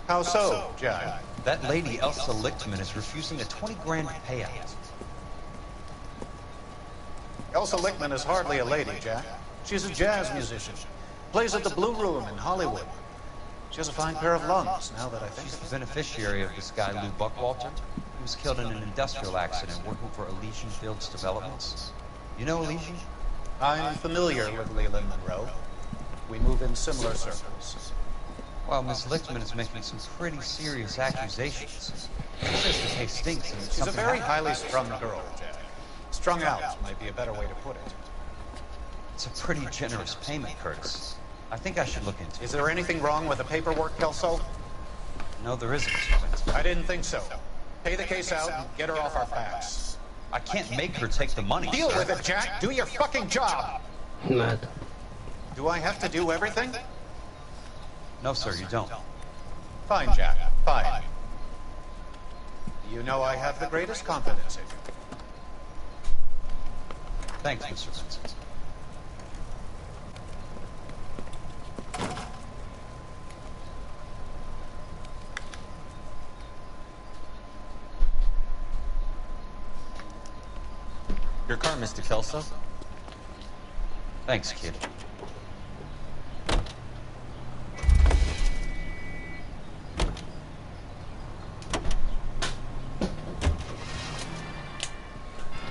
Speaker 7: How so, Jack?
Speaker 11: That lady, Elsa Lichtman, is refusing a 20 grand payout.
Speaker 7: Elsa Lichtman is hardly a lady, Jack. She's a jazz musician. Plays at the Blue Room in Hollywood. She has a fine pair of lungs, now that I think
Speaker 11: She's
Speaker 7: of
Speaker 11: the
Speaker 7: it.
Speaker 11: beneficiary of this guy, Lou Buckwalter. He was killed in an industrial accident working for Elysian Fields Developments. You know Elysian?
Speaker 7: I'm familiar with Leland Monroe. We move in similar circles.
Speaker 11: Well, Miss Lichtman is making some pretty serious accusations. She says the case stinks and that
Speaker 7: She's a
Speaker 11: something
Speaker 7: very
Speaker 11: happened.
Speaker 7: highly strung girl, Jack. Strung out might be a better way to put it.
Speaker 11: It's a pretty generous payment, Curtis. I think I should look into it.
Speaker 7: Is there anything wrong with the paperwork, Kelso?
Speaker 11: No, there isn't, Mr. Benson.
Speaker 7: I didn't think so. Pay the case out and get her off our backs.
Speaker 11: I can't make her take the money.
Speaker 7: Deal
Speaker 11: sir.
Speaker 7: with it, Jack. Do your fucking job.
Speaker 1: Mad.
Speaker 7: Do I have to do everything?
Speaker 11: No, sir, you don't.
Speaker 7: Fine, Jack. Fine. You know I have the greatest confidence in you.
Speaker 11: Thanks, Mr. Vincent.
Speaker 8: Your car, Mr. Kelso.
Speaker 11: Thanks, kid.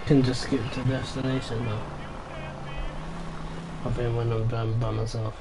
Speaker 1: Can just skip to destination now. I think when I'm driving by myself.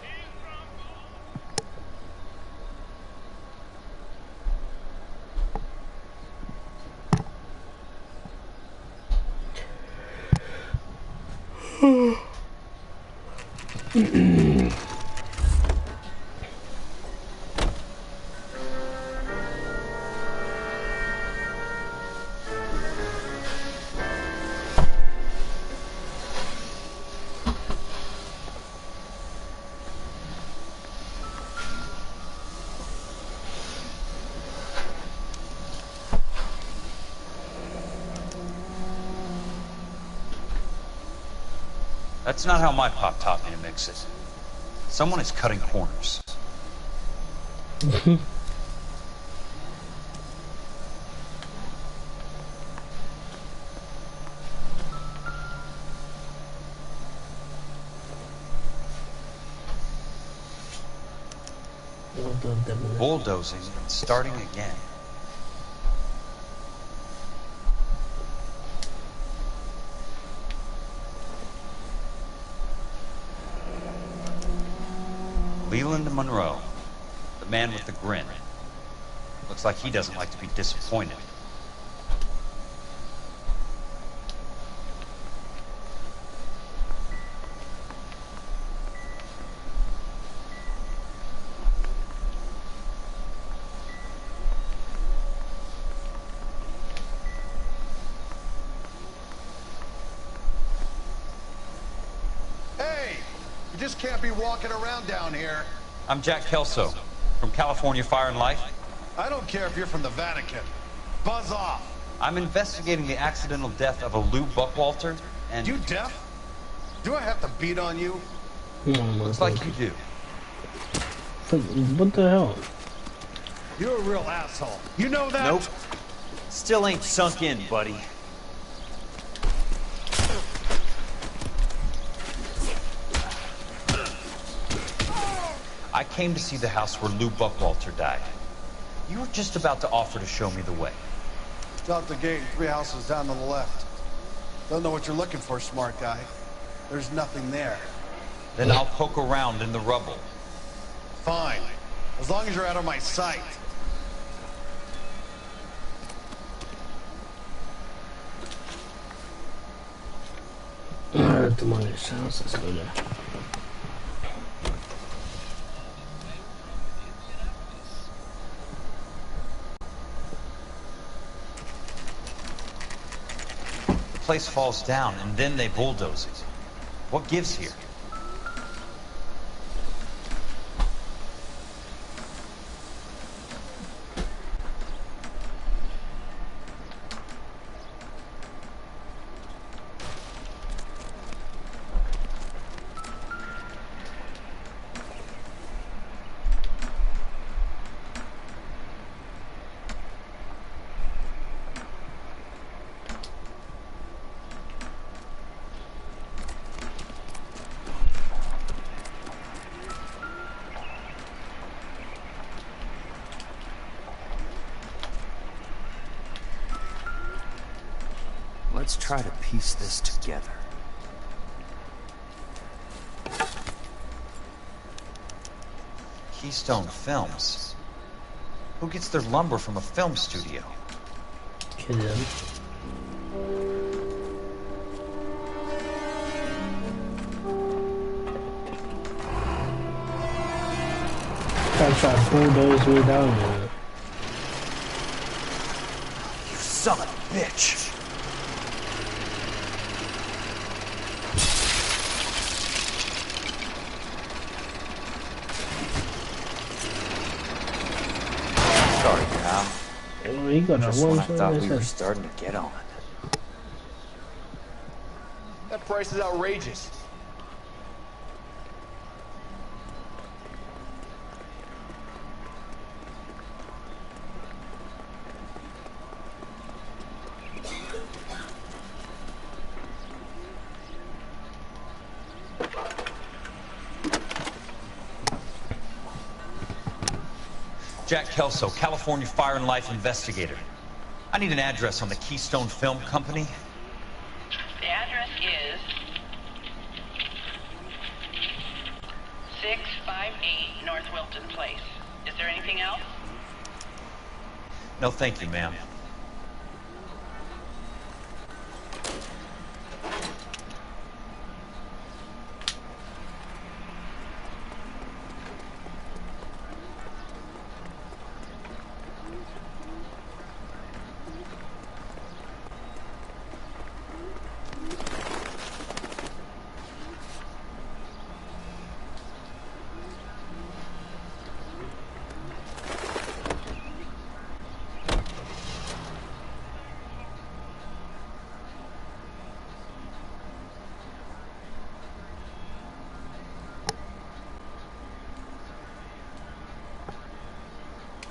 Speaker 11: That's not how my pop taught me to mix it. Someone is cutting corners. Bulldozing and starting again. Leland Monroe, the man with the grin. Looks like he doesn't like to be disappointed.
Speaker 22: Hey, you just can't be walking around down here.
Speaker 11: I'm Jack Kelso, from California Fire and Life.
Speaker 22: I don't care if you're from the Vatican. Buzz off.
Speaker 11: I'm investigating the accidental death of a Lou Buckwalter, and...
Speaker 22: You deaf? Do I have to beat on you?
Speaker 11: Looks like you do.
Speaker 1: What the hell?
Speaker 22: You're a real asshole. You know that?
Speaker 8: Nope. Still ain't sunk in, buddy.
Speaker 11: I came to see the house where Lou Buckwalter died. You were just about to offer to show me the way.
Speaker 22: It's out the gate, 3 houses down to the left. Don't know what you're looking for, smart guy. There's nothing there.
Speaker 11: Then I'll poke around in the rubble.
Speaker 22: Fine. As long as you're out of my sight.
Speaker 1: Demolished house, let's go there.
Speaker 11: The place falls down, and then they bulldoze it. What gives here?
Speaker 21: Let's try to piece this together.
Speaker 11: Keystone Films. Who gets their lumber from a film studio?
Speaker 1: Kill him. Try to bulldoze me down there.
Speaker 8: You son of a bitch!
Speaker 11: Sorry, pal.
Speaker 1: Oh, you got
Speaker 21: Just
Speaker 1: a
Speaker 21: when
Speaker 1: one
Speaker 21: I thought we were
Speaker 1: head.
Speaker 21: starting to get on.
Speaker 19: That price is outrageous.
Speaker 11: Jack Kelso, California Fire and Life investigator. I need an address on the Keystone Film Company.
Speaker 10: The address is 658 North Wilton Place. Is there anything else?
Speaker 11: No, thank you, ma'am.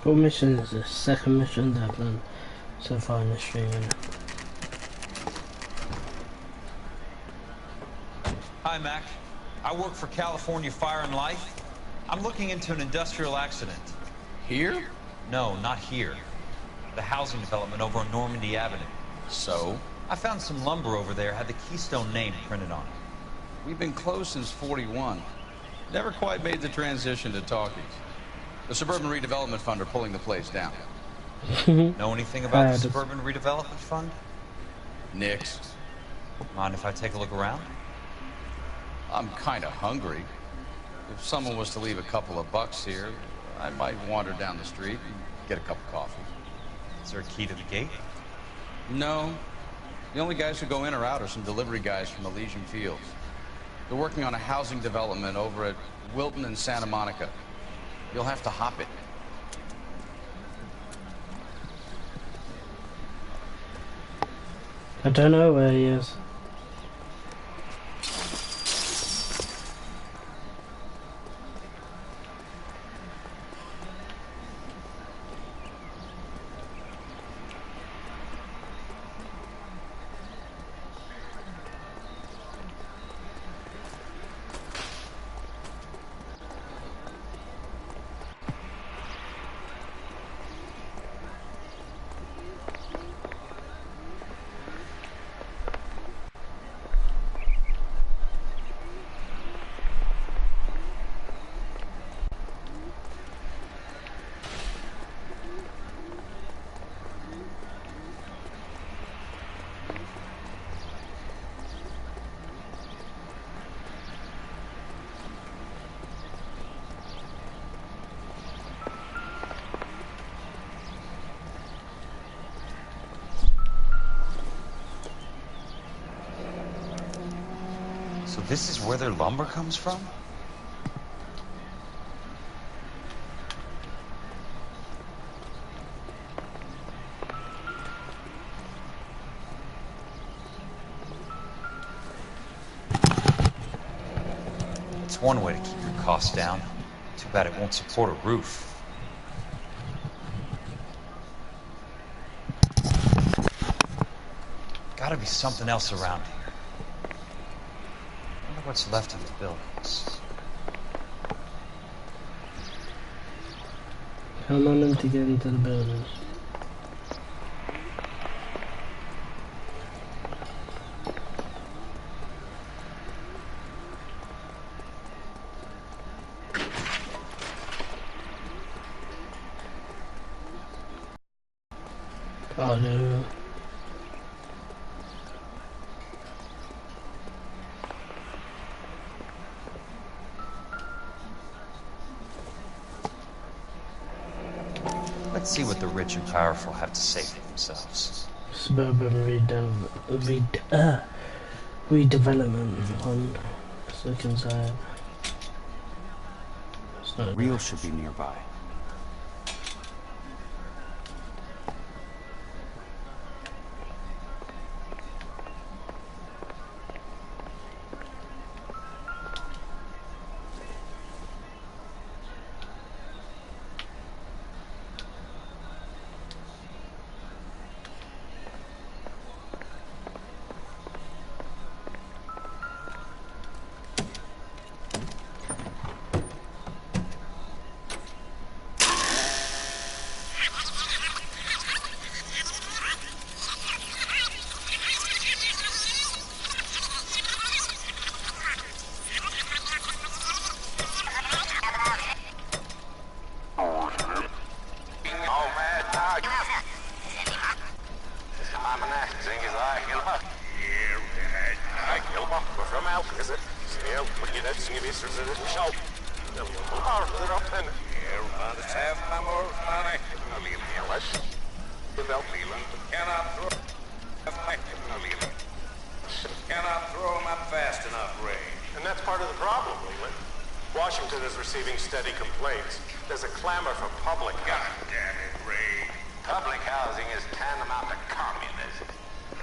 Speaker 1: What mission is this? Second mission that I've done so far in the stream.
Speaker 11: Hi, Mac. I work for California Fire and Life. I'm looking into an industrial accident.
Speaker 12: Here?
Speaker 11: No, not here. The housing development over on Normandy Avenue.
Speaker 12: So?
Speaker 11: I found some lumber over there, had the Keystone name printed on it.
Speaker 12: We've been closed since '41. Never quite made the transition to talkies. The Suburban Redevelopment Fund are pulling the place down.
Speaker 11: Know anything about the Suburban Redevelopment Fund?
Speaker 12: Nix.
Speaker 11: Mind if I take a look around?
Speaker 12: I'm kind of hungry. If someone was to leave a couple of bucks here, I might wander down the street and get a cup of coffee.
Speaker 11: Is there a key to the gate?
Speaker 12: No. The only guys who go in or out are some delivery guys from Elysian Fields. They're working on a housing development over at Wilton and Santa Monica. You'll have to hop it.
Speaker 1: I don't know where he is.
Speaker 11: So this is where their lumber comes from? It's one way to keep your costs down. Too bad it won't support a roof. Gotta be something else around here. I wonder what's left of the buildings.
Speaker 1: Come on them to get into the buildings. Oh no.
Speaker 11: Let's see what the rich and powerful have to say for themselves.
Speaker 1: Suburban redevelopment fund. Let's look inside.
Speaker 21: Real should be nearby.
Speaker 5: Cannot throw them up fast enough, Ray.
Speaker 14: And that's part of the problem, Leland. Washington is receiving steady complaints. There's a clamor for public
Speaker 5: God damn it, Ray. Public housing is tantamount to communism.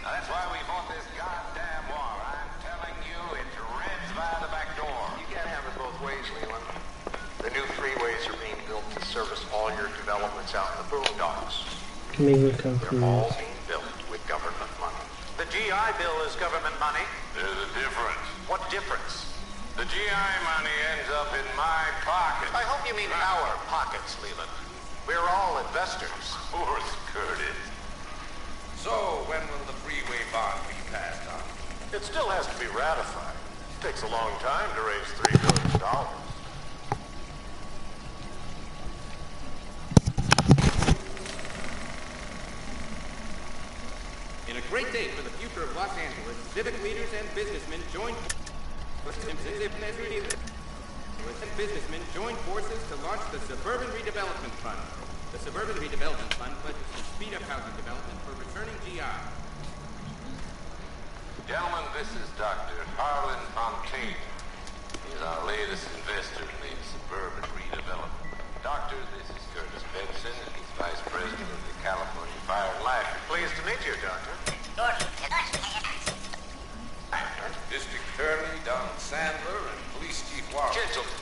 Speaker 5: Now, that's why we fought this goddamn war. I'm telling you, it's Reds via the back door.
Speaker 14: You can't have it both ways, Leland. The new freeways are being built to service all your developments out in the boondocks.
Speaker 1: Maybe
Speaker 14: They're all being built with government money. The GI Bill is government money.
Speaker 5: There's a difference.
Speaker 14: What difference?
Speaker 5: The GI money ends up in my pocket.
Speaker 14: I hope you mean our pockets, Leland. We're all investors.
Speaker 5: Fourth Curtis. So, when will the freeway bond be passed on?
Speaker 14: It still has to be ratified. It takes a long time to raise $3 billion.
Speaker 15: In a great day for the future of Los Angeles, civic leaders and businessmen joined forces to launch the Suburban Redevelopment Fund. The Suburban Redevelopment Fund pledges to speed up housing development for returning GI.
Speaker 5: Gentlemen, this is Dr. Harlan Fontaine. He's our latest investor in the Suburban Redevelopment. Doctor, this is Curtis Benson, and he's Vice President of the California Fire and Life.
Speaker 14: Pleased to meet you, Doctor.
Speaker 5: District Attorney Don Sandler and Police Chief Warren.
Speaker 14: Gentlemen,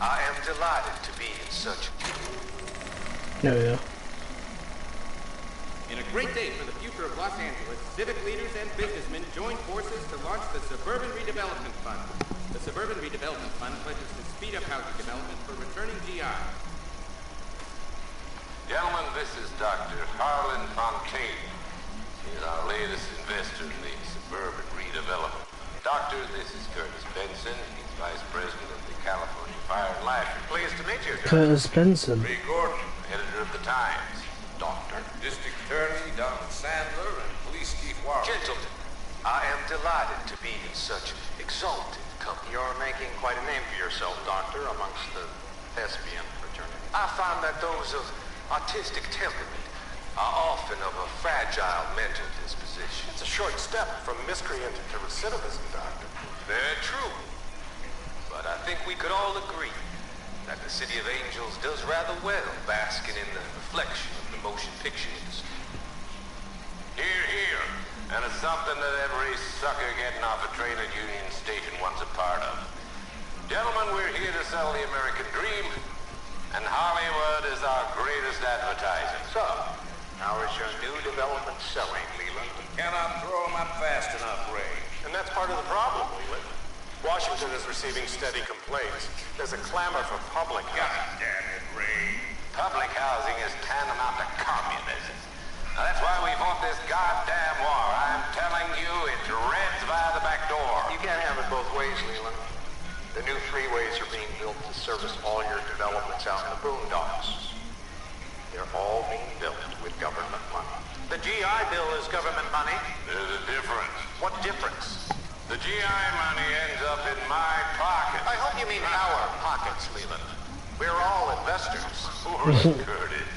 Speaker 14: I am delighted to be in such...
Speaker 1: There we go.
Speaker 15: In a great day for the future of Los Angeles, civic leaders and businessmen joined forces to launch the Suburban Redevelopment Fund. The Suburban Redevelopment Fund pledges to speed up housing development for returning GI.
Speaker 5: Gentlemen, this is Dr. Harlan Fontaine. He's our latest investor in the Suburban Redevelopment. Doctor, this is Curtis Benson. He's Vice President of the California Fire and Life.
Speaker 14: Pleased to meet you, Doctor.
Speaker 1: Curtis Benson.
Speaker 5: Ray Gordon, editor of the Times. Doctor. District Attorney Don Sandler and Police Chief Warren.
Speaker 14: Gentlemen, I am delighted to be in such exalted company. You're making quite a name for yourself, Doctor, amongst the thespian fraternity. I find that those of artistic temperament are often of a fragile mental disposition. It's a short step from miscreant to recidivism, Doctor.
Speaker 5: Very true. But I think we could all agree that the City of Angels does rather well basking in the reflection of the motion picture industry. Hear, hear. And it's something that every sucker getting off a train at Union Station wants a part of. Gentlemen, we're here to sell the American dream, and Hollywood is our greatest advertising.
Speaker 14: So, how is your new development selling, Leland?
Speaker 5: Cannot throw them up fast enough, Ray.
Speaker 14: And that's part of the problem, Leland. Washington is receiving steady complaints. There's a clamor for public housing.
Speaker 5: God damn it, Ray. Public housing is tantamount to communism. Now, that's why we fought this goddamn war. I'm telling you, it's Reds via the back door.
Speaker 14: You can't have it both ways, Leland. The new freeways are being built to service all your developments out in the boondocks. They're all being built with government money. The GI Bill is government money.
Speaker 5: There's a difference.
Speaker 14: What difference?
Speaker 5: The GI money ends up in my pocket.
Speaker 14: I hope you mean our pockets, Leland. We're all investors.
Speaker 5: Fourth Curtis.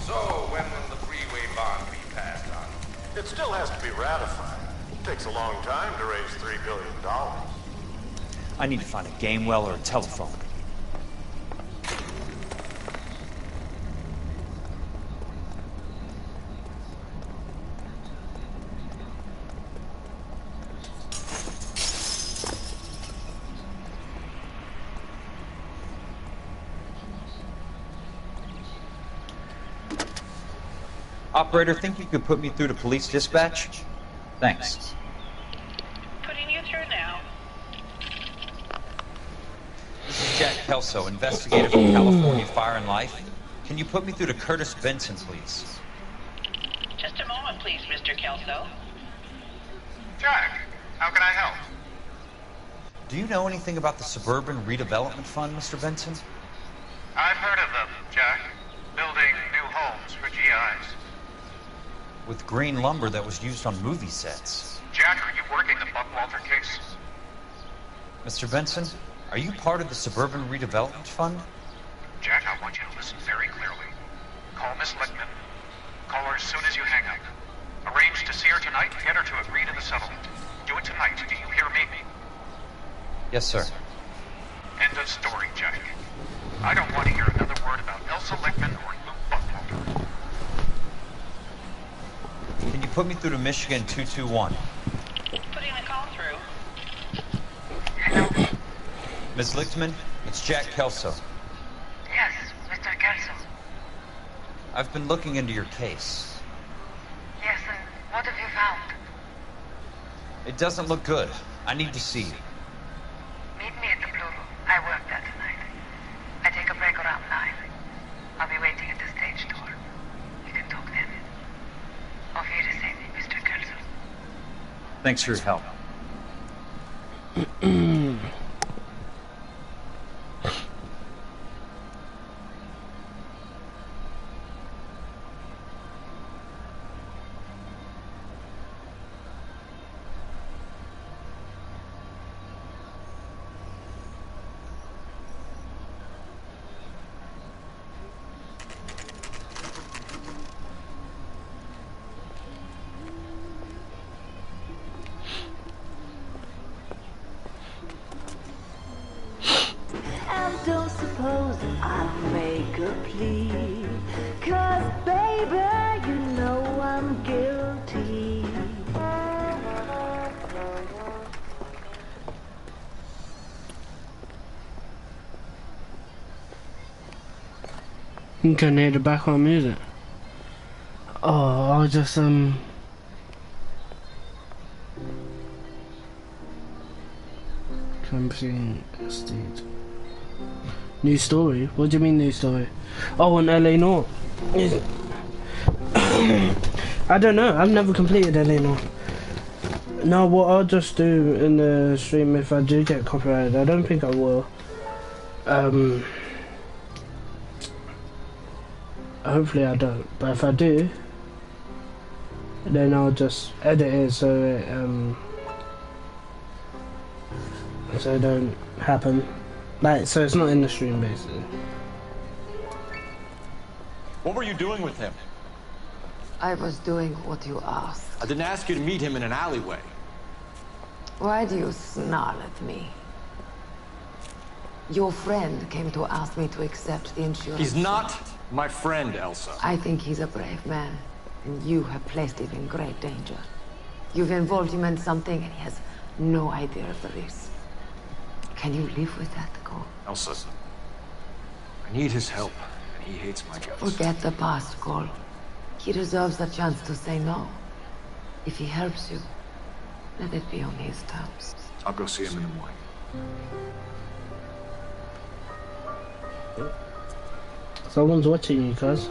Speaker 5: So, when will the freeway bond be passed on?
Speaker 14: It still has to be ratified. It takes a long time to raise $3 billion.
Speaker 8: I need to find a game well or a telephone. Operator, think you could put me through to police dispatch? Thanks.
Speaker 10: Putting you through now.
Speaker 8: This is Jack Kelso, investigator from California Fire and Life. Can you put me through to Curtis Benson, please?
Speaker 10: Just a moment, please, Mr. Kelso.
Speaker 14: Jack, how can I help?
Speaker 8: Do you know anything about the Suburban Redevelopment Fund, Mr. Benson?
Speaker 14: I've heard of them, Jack. Building new homes for GIs.
Speaker 8: With green lumber that was used on movie sets.
Speaker 14: Jack, are you working the Buckwalter case?
Speaker 8: Mr. Benson, Are you part of the Suburban Redevelopment Fund?
Speaker 16: Jack, I want you to listen very clearly. Call Miss Lichtman. Call her as soon as you hang up. Arrange to see her tonight and get her to agree to the settlement. Do it tonight. Do you hear me?
Speaker 8: Yes, sir.
Speaker 16: End of story, Jack. I don't want to hear another word about Elsa Lichtman or Luke Buckholder.
Speaker 8: Can you put me through to Michigan 221?
Speaker 10: Putting the call through.
Speaker 8: Ms. Lichtman, it's Jack Kelso.
Speaker 20: Yes, Mr. Kelso.
Speaker 8: I've been looking into your case.
Speaker 20: Yes, and what have you found?
Speaker 8: It doesn't look good. I need to see you.
Speaker 20: Meet me at the Blue Room. I work there tonight. I take a break around 9. I'll be waiting at the stage door. We can talk then. Auf Wiedersehen, Mr. Kelso.
Speaker 3: Thanks for your help.
Speaker 17: And don't suppose I'll make a plea, 'cause baby, you know I'm guilty.
Speaker 1: You can hear the background music. Oh, I'll just campaign stage. New story? What do you mean new story? Oh, on LA Noire. I don't know. I've never completed LA Noire. No, what I'll just do in the stream if I do get copyrighted, I don't think I will. Hopefully I don't. But if I do, then I'll just edit it so it don't happen. Like, so it's not in the stream, basically.
Speaker 19: What were you doing with him?
Speaker 20: I was doing what you asked.
Speaker 19: I didn't ask you to meet him in an alleyway.
Speaker 20: Why do you snarl at me? Your friend came to ask me to accept the insurance.
Speaker 19: He's not my friend, Elsa.
Speaker 20: I think he's a brave man, and you have placed him in great danger. You've involved him in something, and he has no idea of the risk. Can you live with that, Cole?
Speaker 3: Elsa, I need his help, and he hates my guts.
Speaker 20: Forget the past, Cole. He deserves a chance to say no. If he helps you, let it be on his terms.
Speaker 3: I'll go see him in the morning.
Speaker 1: Someone's watching you, cuz.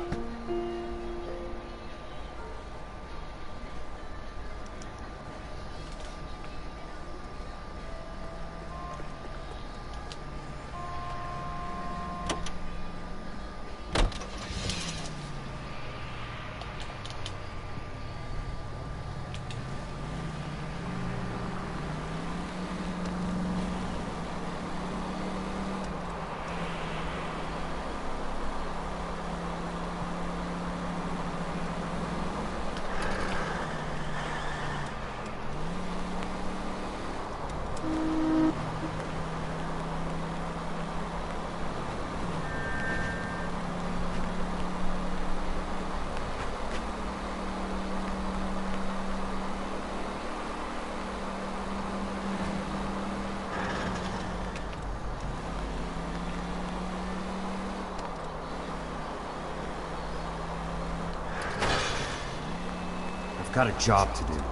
Speaker 21: Got a job to do.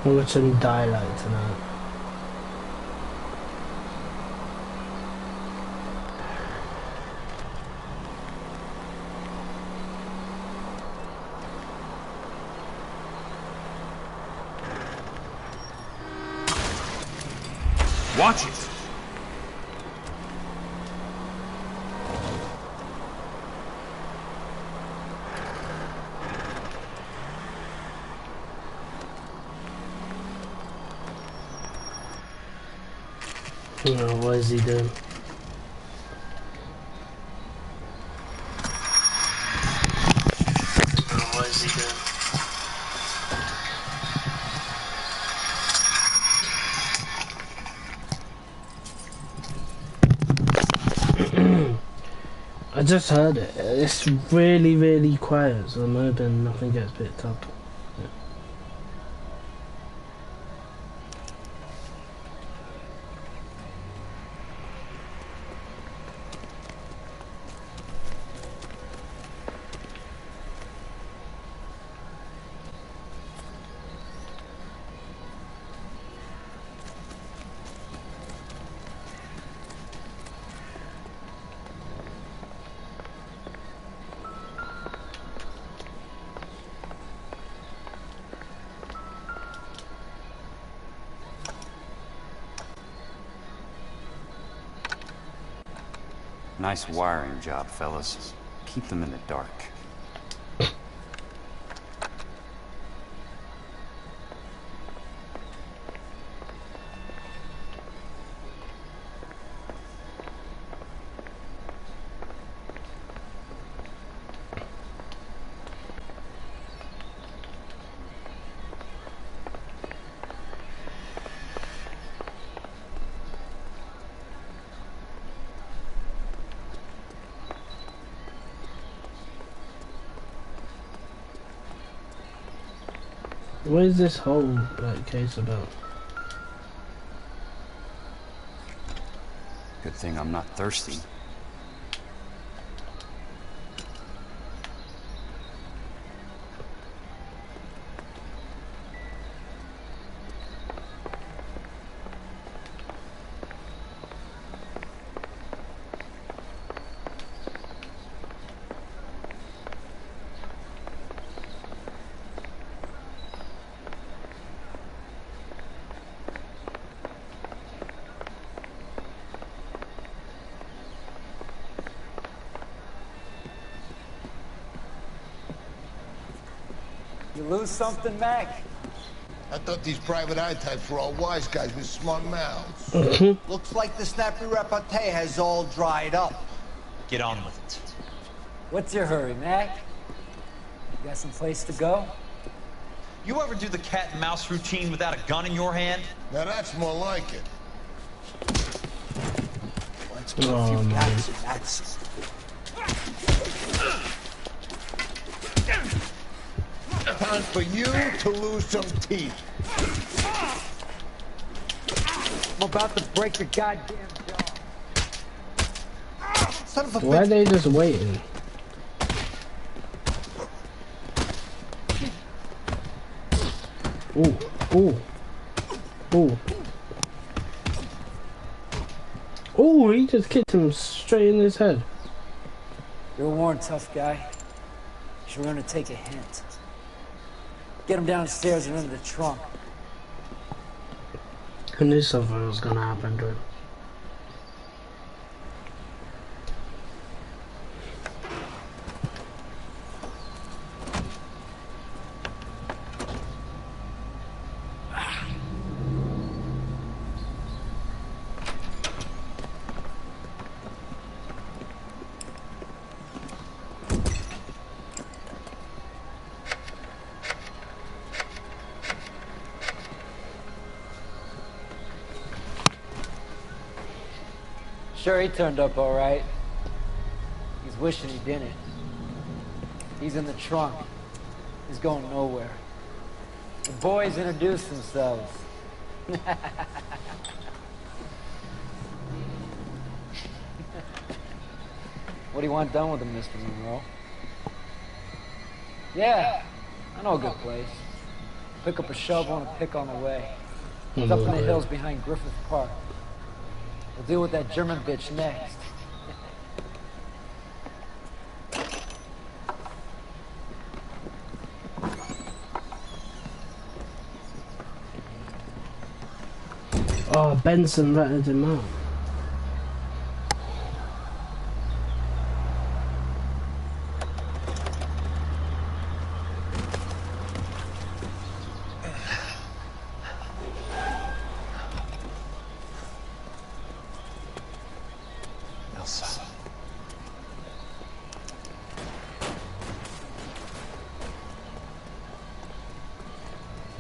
Speaker 1: We'll watch him die like tonight.
Speaker 21: Watch it!
Speaker 1: Oh, what is he doing? Oh, what is he doing? I just heard it. It's really, really quiet, so I'm hoping nothing gets picked up. Yeah.
Speaker 21: Nice wiring job, fellas. Keep them in the dark.
Speaker 1: What is this whole case about?
Speaker 21: Good thing I'm not thirsty.
Speaker 6: You lose something, Mac?
Speaker 9: I thought these private eye types were all wise guys with smart mouths.
Speaker 6: Looks like the snappy repartee has all dried up.
Speaker 8: Get on with it.
Speaker 6: What's your hurry, Mac? You got some place to go?
Speaker 8: You ever do the cat and mouse routine without a gun in your hand?
Speaker 9: Now that's more like it.
Speaker 6: Let's get a few guys and that's...
Speaker 9: Time for you to lose some teeth.
Speaker 6: I'm about to break your goddamn jaw. Son of a bitch.
Speaker 1: Why are they just waiting? Ooh, ooh, ooh. Ooh, he just kicked him straight in his head.
Speaker 6: You're a worn tough guy. You're gonna take a hint. Get him downstairs and into the trunk.
Speaker 1: I knew something was gonna happen to him.
Speaker 6: Sure, he turned up all right. He's wishing he didn't. He's in the trunk. He's going nowhere. The boys introduced themselves. What do you want done with him, Mr. Monroe? Yeah, I know a good place. Pick up a shovel and a pick on the way. It's up in the hills behind Griffith Park. We'll deal with that German bitch next.
Speaker 1: Oh, Benson ratted him out.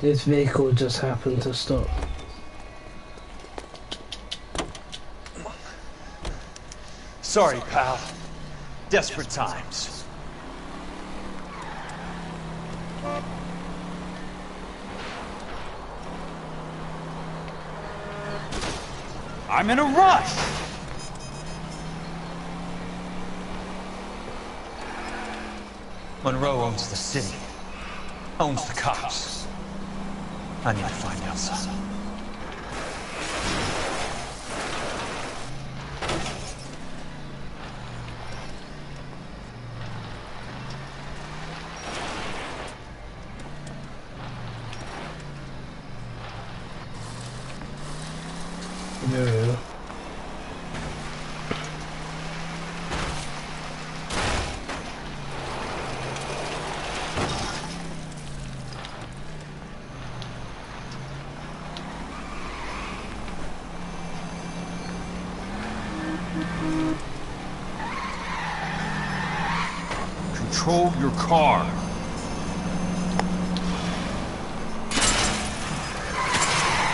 Speaker 1: This vehicle just happened to stop.
Speaker 12: Sorry, pal. Desperate times. I'm in a rush! Monroe owns the city. Owns the cops. I need to find Elsa.
Speaker 1: Yeah.
Speaker 12: Control your car.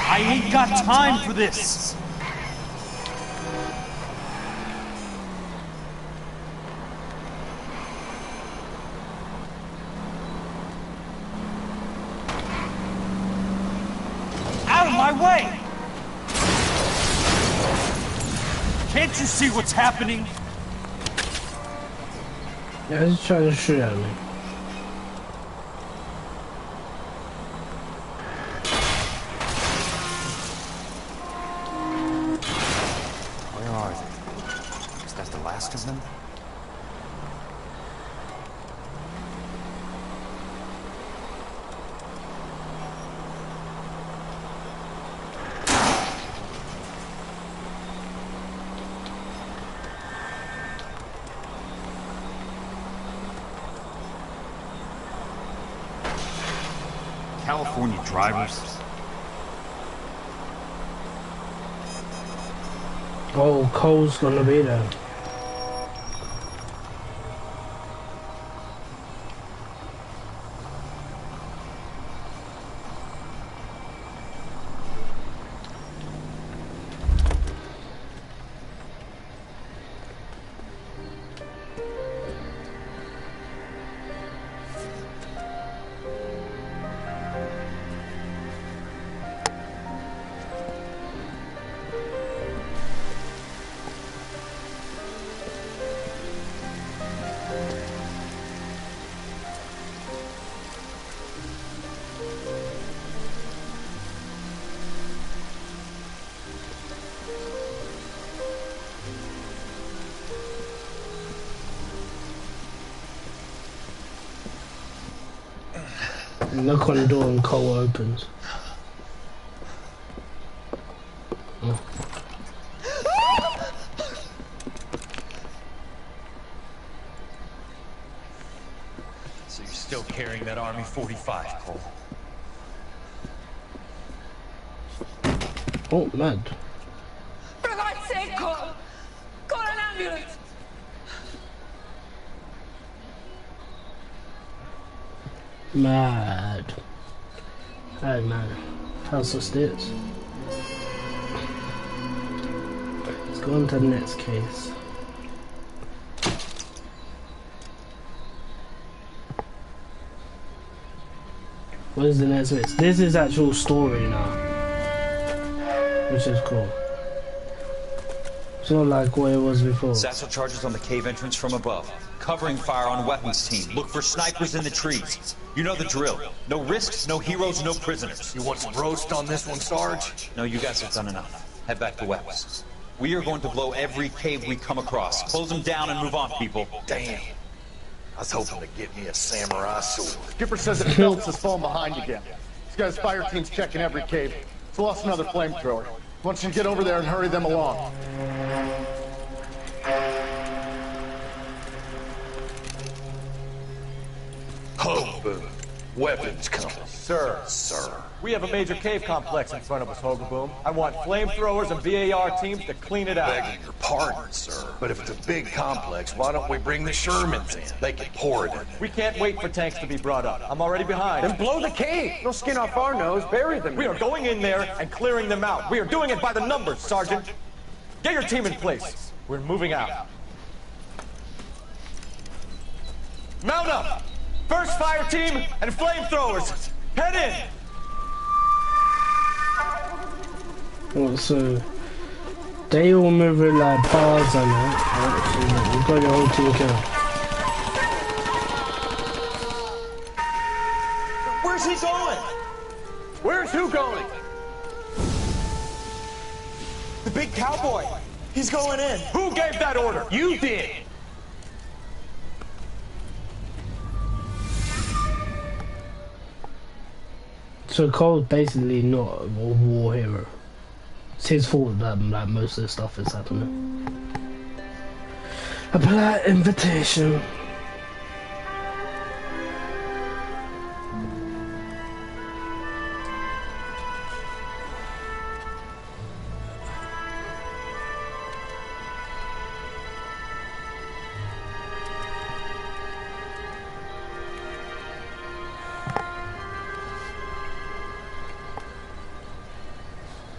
Speaker 12: I ain't got time for this. Out of my way! Can't you see what's happening?
Speaker 1: Yeah, he's trying to shoot at me.
Speaker 21: Where are they? Is that the last of them?
Speaker 12: California drivers.
Speaker 1: Oh, Cole's gonna be there. Knock on the door and Cole opens. Oh.
Speaker 12: So you're still carrying that Army 45, Cole?
Speaker 1: Oh, mad.
Speaker 4: For God's sake, Cole! Call an ambulance!
Speaker 1: Mad. Hey, man. How's the stairs? Let's go on to the next case. What is the next bit? This is actual story now, which is cool. It's not like what it was before.
Speaker 8: Satchel charges on the cave entrance from above. Covering fire on weapons team. Look for snipers in the trees. You know the drill. No risks, no heroes, no prisoners.
Speaker 19: You want some roast on this one, Sarge?
Speaker 8: No, you guys have done enough. Head back to weapons. We are going to blow every cave we come across. Close them down and move on, people.
Speaker 19: Damn. I was hoping to get me a samurai sword.
Speaker 22: Skipper says that Phelps has fallen behind again. He's got his fire teams checking every cave. He's lost another flamethrower. Wants you to get over there and hurry them along.
Speaker 19: Oh, weapons company.
Speaker 22: Sir.
Speaker 19: Sir.
Speaker 2: We have a major cave complex in front of us, Hogaboom. I want flamethrowers and VAR teams to clean it out.
Speaker 19: Begging your pardon, sir. But if it's a big complex, why don't we bring the Shermans in? They can pour it in.
Speaker 2: We can't wait for tanks to be brought up. I'm already behind.
Speaker 15: Then blow the cave. No skin off our nose. Bury them.
Speaker 2: We are going in there and clearing them out. We are doing it by the numbers, Sergeant. Get your team in place. We're moving out. Mount up! First fire team and flamethrowers! Head in!
Speaker 1: What, so they all moving like bars and that. So you've got your whole team killed.
Speaker 2: Where's he going?
Speaker 15: Where's who going?
Speaker 2: The big cowboy. He's going in. Who gave that order?
Speaker 15: You did.
Speaker 1: So Cole's basically not a war hero. It's his fault that like, most of the stuff is happening. A polite invitation.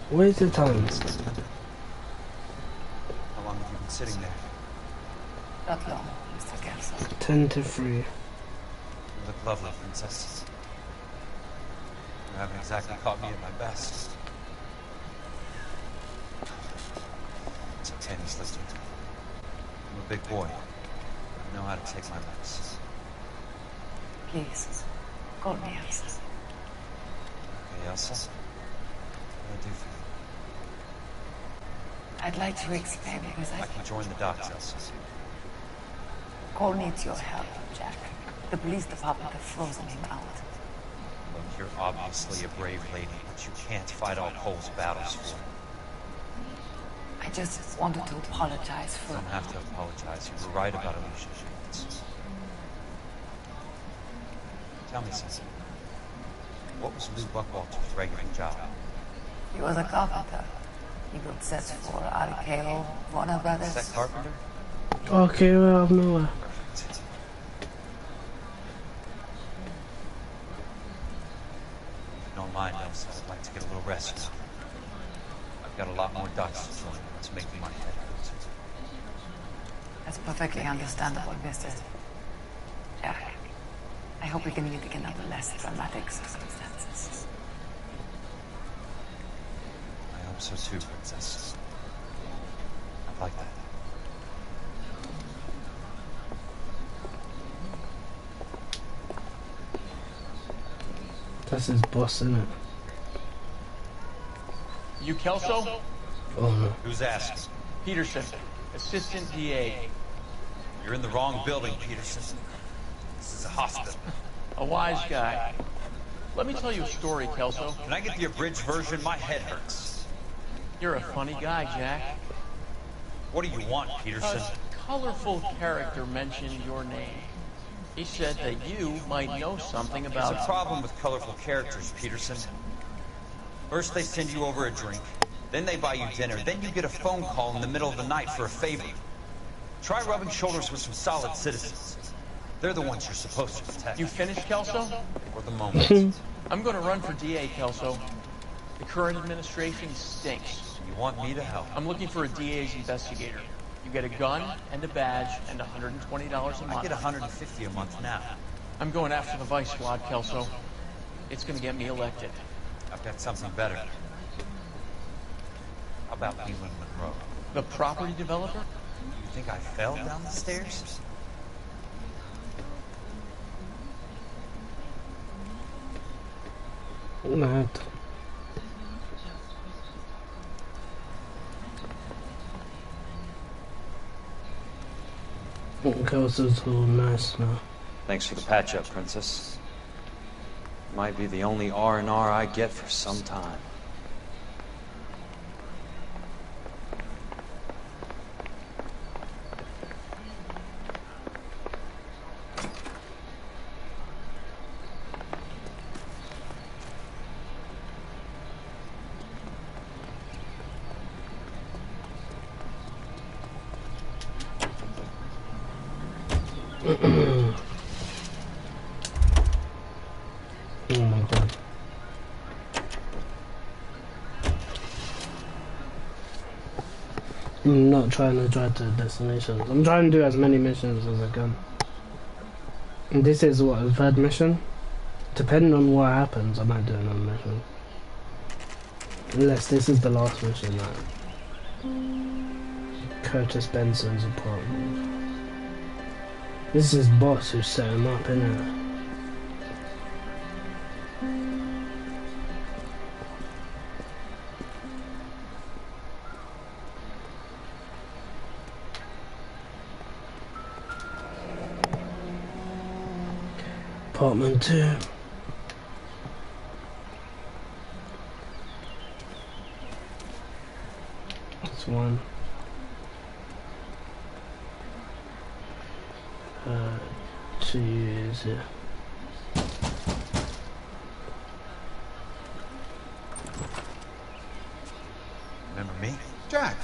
Speaker 1: Where's the time?
Speaker 11: How long have you been sitting there?
Speaker 20: Not long, Mr. Kelso.
Speaker 1: 10 to 3.
Speaker 11: You look lovely, Princess. You haven't exactly caught me at my best. It's okay, Miss Lister. I'm a big boy. I know how to take my licks.
Speaker 20: Please, call me Elsa.
Speaker 11: Okay, Elsa? What do I do for you?
Speaker 20: I'd like to explain because
Speaker 11: I can join the docs, Elsa.
Speaker 20: Cole needs your help, Jack. The police department have frozen him out.
Speaker 11: Look, you're obviously a brave lady, but you can't fight all Cole's battles for him.
Speaker 20: I just wanted to apologize for...
Speaker 11: You don't have to apologize. You were right about Alicia Jenkins. Tell me something. What was Lou Buckwalter's regular job?
Speaker 20: He was a carpenter. He built sets for RKO, Warner Brothers.
Speaker 11: Set carpenter?
Speaker 1: Okay, well, nowhere.
Speaker 11: Perfect. If you don't mind, Elsa, I'd like to get a little rest now. I've got a lot more dots to join. It's making my head hurt.
Speaker 20: That's perfectly understandable, Mr. Jack. I hope we can meet again under less dramatic circumstances.
Speaker 11: I hope so too, Princess. I'd like that.
Speaker 1: That's his boss, isn't it?
Speaker 15: You Kelso?
Speaker 1: Oh no.
Speaker 11: Who's asking?
Speaker 15: Peterson, assistant DA.
Speaker 11: You're in the wrong building, Peterson. This is a hospital.
Speaker 15: A wise guy. Let me tell you a story, Kelso.
Speaker 11: Can I get the abridged version? My head hurts.
Speaker 15: You're a funny guy, Jack.
Speaker 11: What do you want, Peterson?
Speaker 15: A colorful character mentioned your name. He said that you might know something about...
Speaker 11: There's a problem with colorful characters, Peterson. First they send you over a drink, then they buy you dinner, then you get a phone call in the middle of the night for a favor. Try rubbing shoulders with some solid citizens. They're the ones you're supposed to protect.
Speaker 15: You finished, Kelso?
Speaker 11: For the moment.
Speaker 15: I'm going to run for DA, Kelso. The current administration stinks.
Speaker 11: You want me to help?
Speaker 15: I'm looking for a DA's investigator. You get a gun and a badge and $120 a month.
Speaker 11: I get $150 a month now.
Speaker 15: I'm going after the Vice Squad, Kelso. It's going to get me elected.
Speaker 11: I've got something better. How about Leland Monroe?
Speaker 15: The property developer?
Speaker 11: You think I fell down the stairs?
Speaker 1: Mad. Kelso's all nice now.
Speaker 21: Thanks for the patch-up, Princess. Might be the only R&R I get for some time.
Speaker 1: Oh my god. I'm not trying to drive to destinations. I'm trying to do as many missions as I can. And this is what, a third mission? Depending on what happens, I might do another mission. Unless this is the last mission, like Curtis Benson's apartment. This is his boss who set him up, isn't it? Apartment 2. That's one. 2 years, yeah.
Speaker 11: Remember me?
Speaker 7: Jack.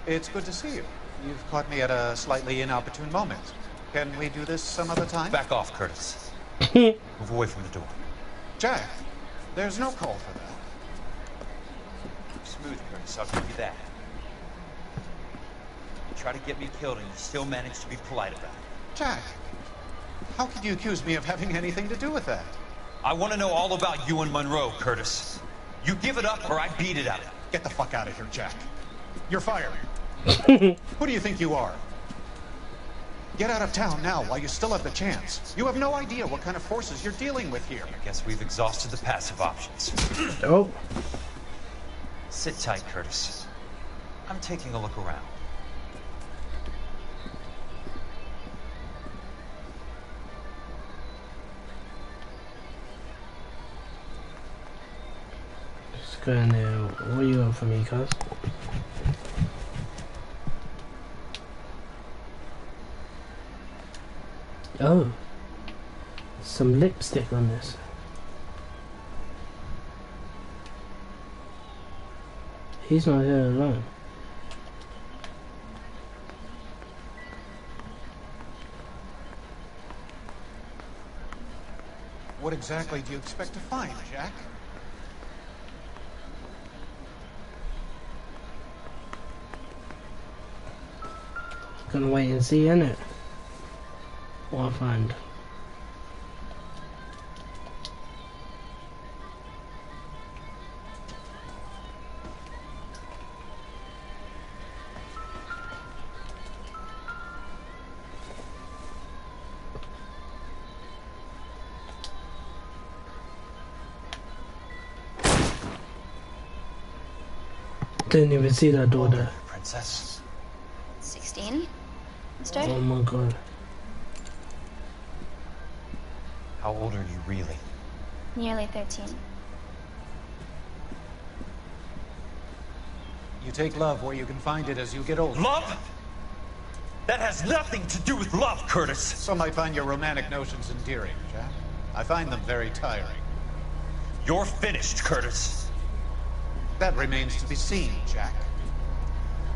Speaker 7: It's good to see you. You've caught me at a slightly inopportune moment. Can we do this some other time?
Speaker 11: Back off, Curtis. Move away from the door.
Speaker 7: Jack, there's no call for that.
Speaker 11: Smooth, Curtis, I'll give you that. You try to get me killed and you still manage to be polite about it.
Speaker 7: Jack, how could you accuse me of having anything to do with that?
Speaker 11: I want to know all about you and Monroe, Curtis. You give it up or I beat it out of you.
Speaker 7: Get the fuck out of here, Jack. You're fired. Who do you think you are? Get out of town now while you still have the chance. You have no idea what kind of forces you're dealing with here.
Speaker 11: I guess we've exhausted the passive options.
Speaker 1: Oh.
Speaker 11: Sit tight, Curtis. I'm taking a look around.
Speaker 1: Just go in there. What do you want from me, cuz? Oh, some lipstick on this. He's not here alone.
Speaker 7: What exactly do you expect to find, Jack?
Speaker 1: Gonna wait and see, innit? What I find. Didn't even see that door there.
Speaker 11: Princess.
Speaker 13: 16? Mister?
Speaker 1: Oh my god.
Speaker 11: How old are you really?
Speaker 13: Nearly 13.
Speaker 7: You take love where you can find it as you get older.
Speaker 11: Love? That has nothing to do with love, Curtis.
Speaker 7: Some might find your romantic notions endearing, Jack. I find them very tiring.
Speaker 11: You're finished, Curtis.
Speaker 7: That remains to be seen, Jack.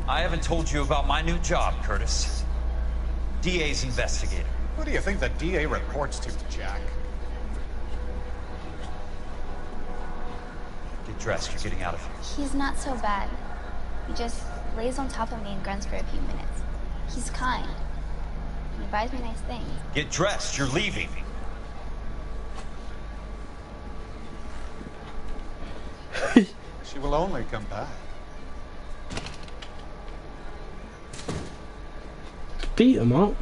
Speaker 11: I haven't told you about my new job, Curtis. DA's investigator.
Speaker 7: Who do you think the DA reports to, Jack?
Speaker 11: Get dressed, you're getting out of here.
Speaker 13: He's not so bad. He just lays on top of me and grunts for a few minutes. He's kind. He buys me nice things.
Speaker 11: Get dressed, you're leaving.
Speaker 7: She will only come back.
Speaker 1: Beat him up.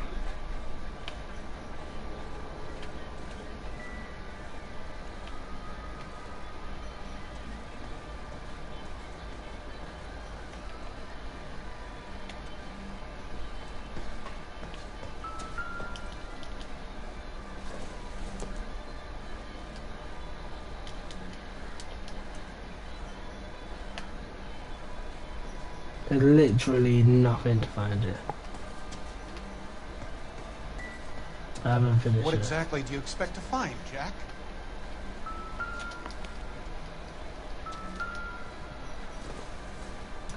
Speaker 1: There's literally nothing to find here. I haven't finished
Speaker 7: What
Speaker 1: it.
Speaker 7: exactly do you expect to find, Jack?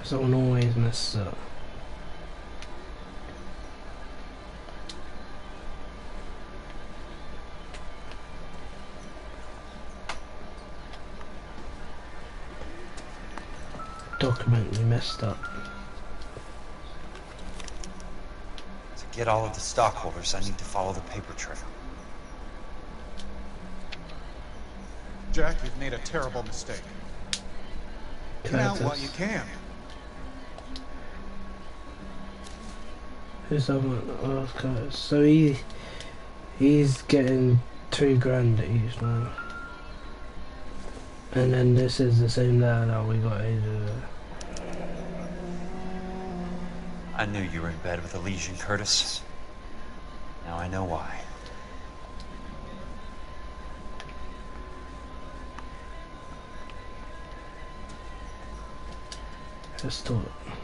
Speaker 1: Someone always messes up. document you messed up.
Speaker 11: To get all of the stockholders, I need to follow the paper trail.
Speaker 7: Jack, you've made a terrible mistake. Get out while you can.
Speaker 1: Who's that one? Oh, okay. So he's getting $2,000 each now. And then this is the same there that we got ages ago.
Speaker 11: I knew you were in bed with Elysian, Curtis. Now I know why.
Speaker 1: Let's do it.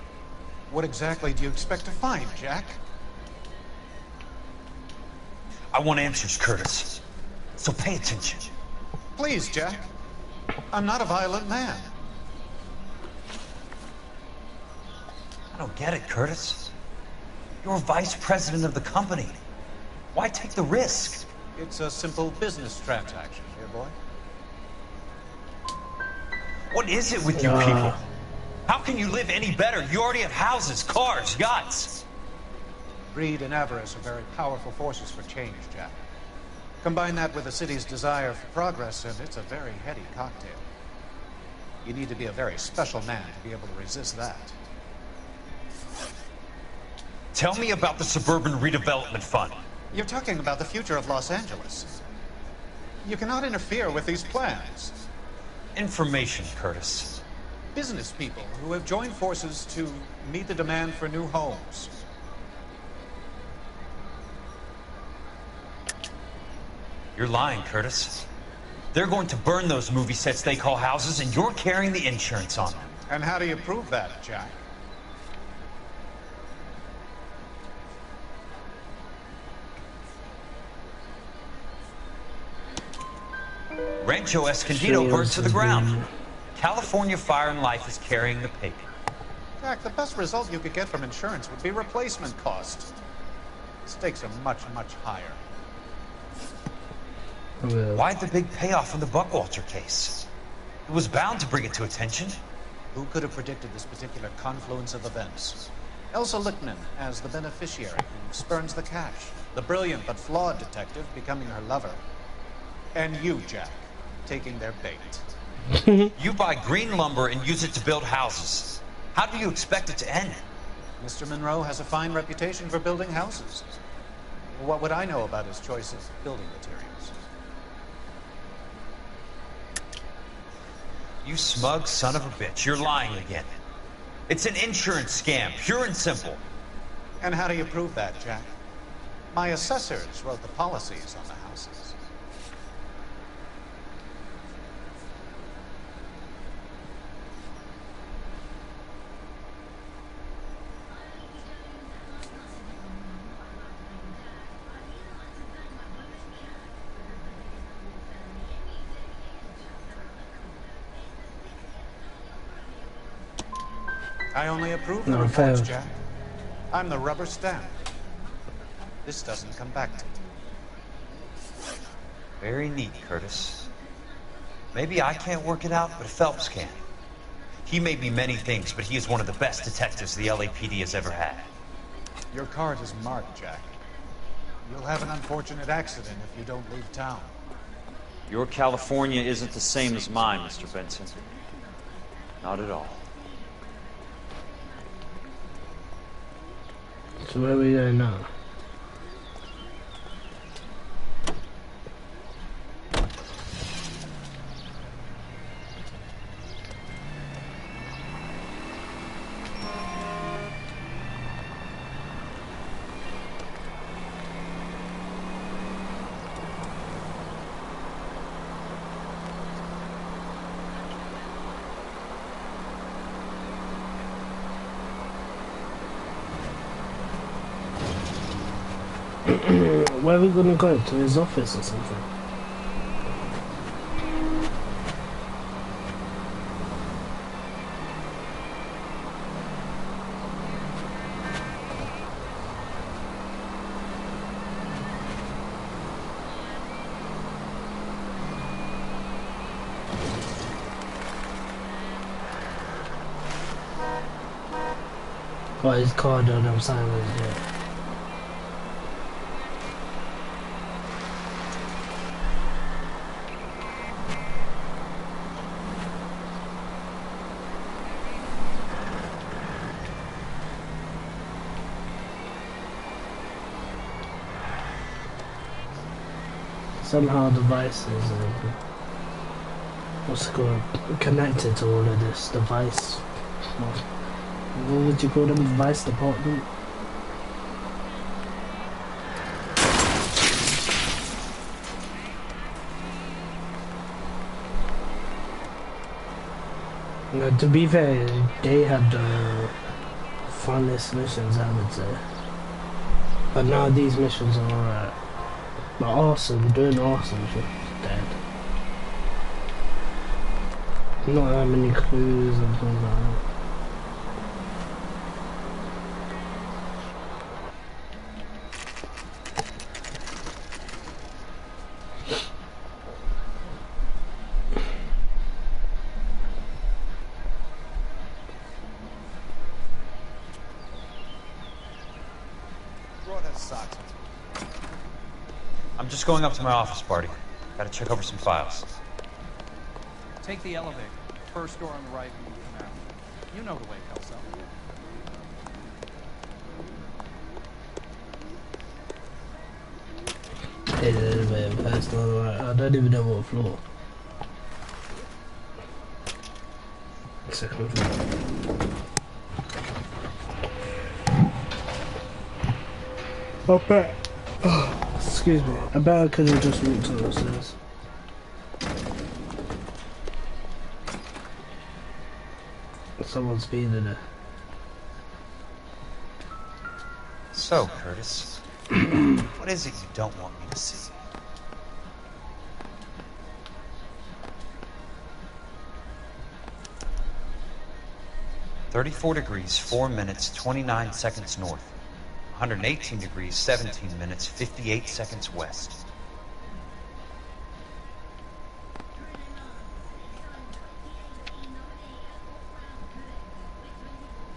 Speaker 7: What exactly do you expect to find, Jack?
Speaker 11: I want answers, Curtis. So pay attention.
Speaker 7: Please, Jack. I'm not a violent man.
Speaker 11: I don't get it, Curtis. You're vice president of the company. Why take the risk?
Speaker 7: It's a simple business transaction, dear boy.
Speaker 11: What is it with you people? How can you live any better? You already have houses, cars, yachts.
Speaker 7: Greed and avarice are very powerful forces for change, Jack. Combine that with the city's desire for progress, and it's a very heady cocktail. You need to be a very special man to be able to resist that.
Speaker 11: Tell me about the Suburban Redevelopment Fund.
Speaker 7: You're talking about the future of Los Angeles. You cannot interfere with these plans.
Speaker 11: Information, Curtis.
Speaker 7: Business people who have joined forces to meet the demand for new homes.
Speaker 11: You're lying, Curtis. They're going to burn those movie sets they call houses, and you're carrying the insurance on them.
Speaker 7: And how do you prove that, Jack?
Speaker 11: Rancho Escondido burnt to the ground. California Fire and Life is carrying the paper.
Speaker 7: Jack, the best result you could get from insurance would be replacement cost. Stakes are much, much higher.
Speaker 11: Why the big payoff in the Buckwalter case? It was bound to bring it to attention.
Speaker 7: Who could have predicted this particular confluence of events? Elsa Lichtman as the beneficiary who spurns the cash. The brilliant but flawed detective becoming her lover. And you, Jack, taking their bait.
Speaker 11: You buy green lumber and use it to build houses. How do you expect it to end?
Speaker 7: Mr. Monroe has a fine reputation for building houses. What would I know about his choice of building materials?
Speaker 11: You smug son of a bitch, you're lying again. It's an insurance scam, pure and simple.
Speaker 7: And how do you prove that, Jack? My assessors wrote the policies on the houses. I only approve the reports, Jack. I'm the rubber stamp. This doesn't come back to me.
Speaker 11: Very neat, Curtis. Maybe I can't work it out, but Phelps can. He may be many things, but he is one of the best detectives the LAPD has ever had.
Speaker 7: Your card is marked, Jack. You'll have an unfortunate accident if you don't leave town.
Speaker 21: Your California isn't the same as mine, Mr. Benson. Not at all.
Speaker 1: So where are we going now? Where are we gonna go? To his office or something? Got his card on him silent, yeah. Somehow devices what's it called, connected to all of this device. What would you call them? Device department? To be fair, they had the funnest missions, I would say. But now these missions are alright. But awesome, doing awesome shit, dead. Not that many clues and things like that.
Speaker 11: I'm just going up to my office party. Gotta check over some files.
Speaker 5: Take the elevator. First door on the right when you come out. You know the way, Kelso.
Speaker 1: First door on the right. I don't even know what floor. Second floor. I bet. Oh, excuse me. I bet I could have just walked up the stairs. Someone's speeding it.
Speaker 11: So, Curtis, what is it you don't want me to see? "34 degrees, 4 minutes, 29 seconds north. 118 degrees, 17 minutes, 58 seconds west."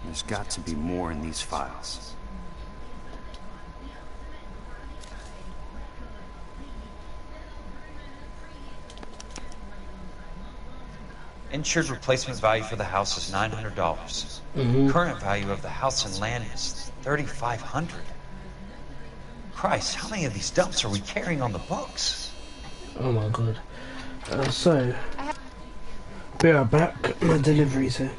Speaker 18: There's got to be more in these files.
Speaker 11: Insured replacement value for the house is $900. Current value of the house and land is $3,500. Christ, how many of these dumps are we carrying on the books?
Speaker 1: Oh my god. So, be right back. My delivery's here.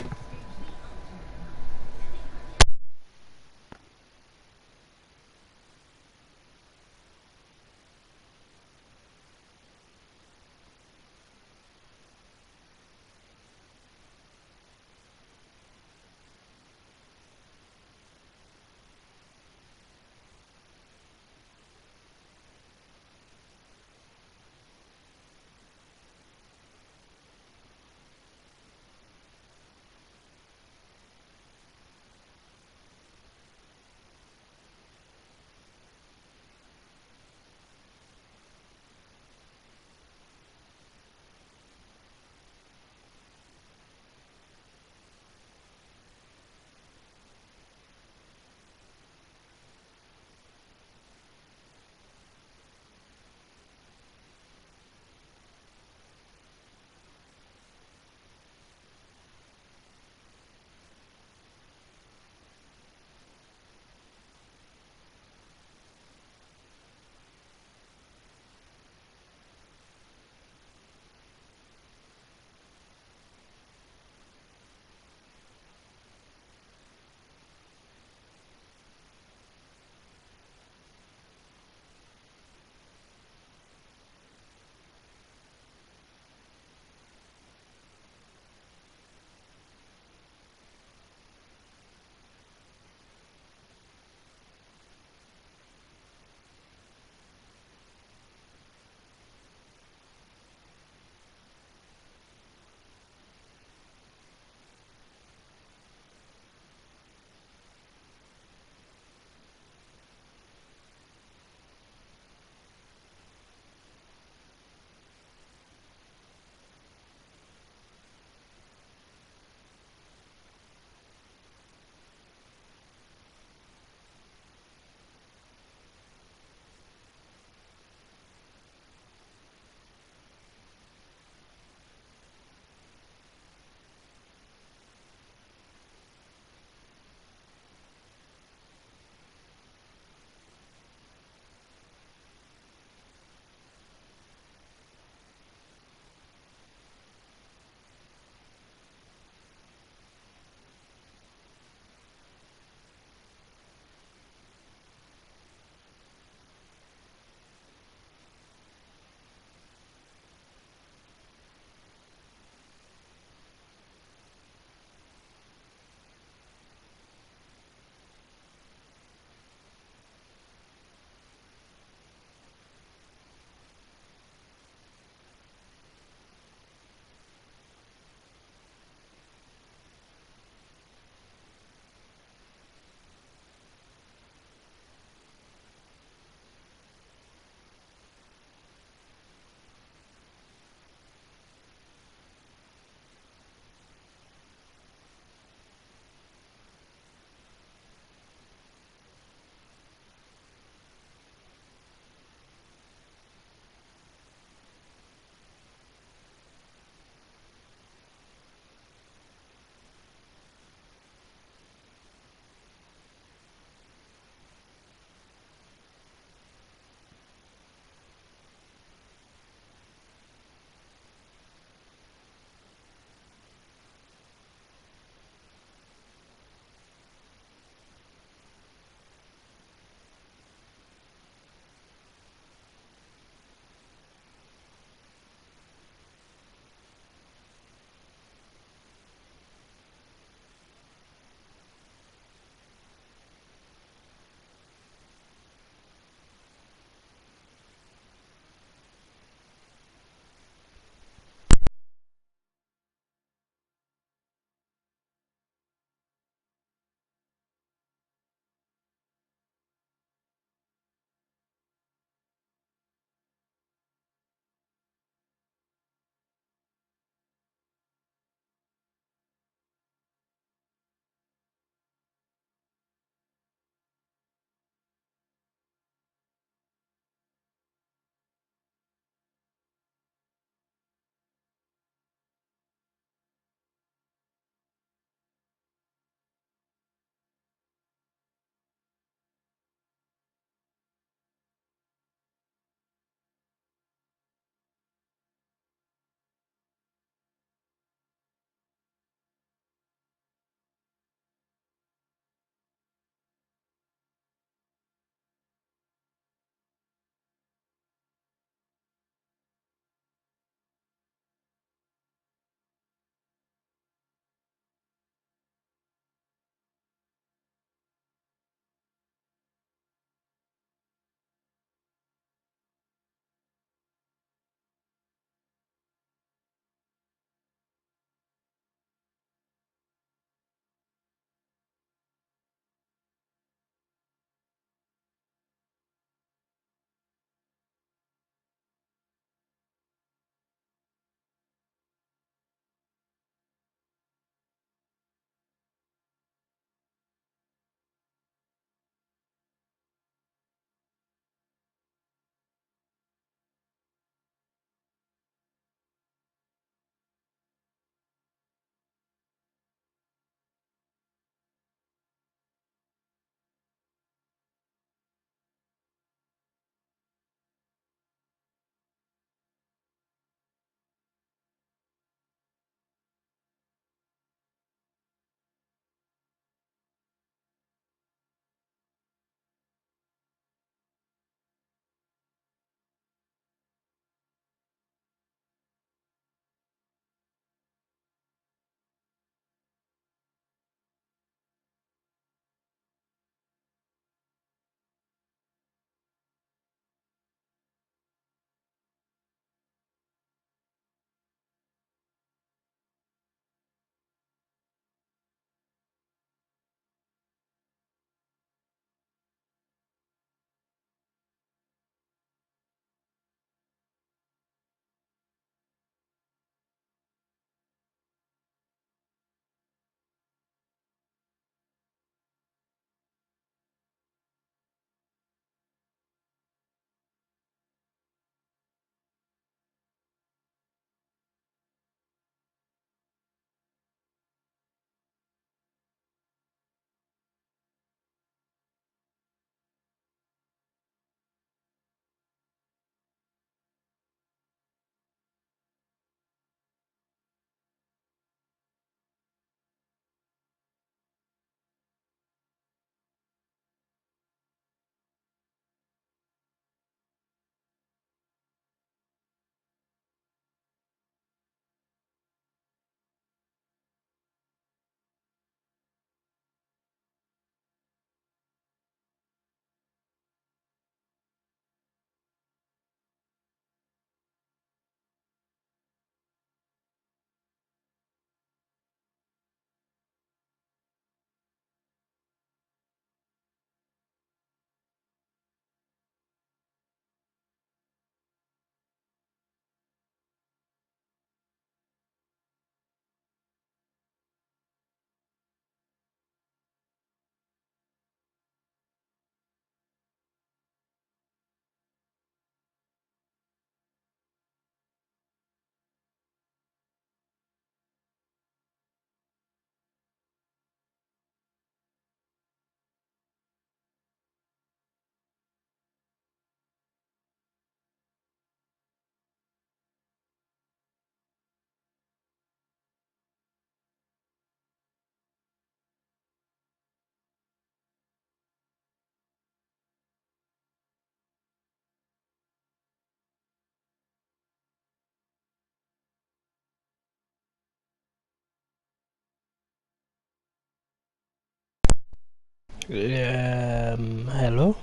Speaker 1: Hello?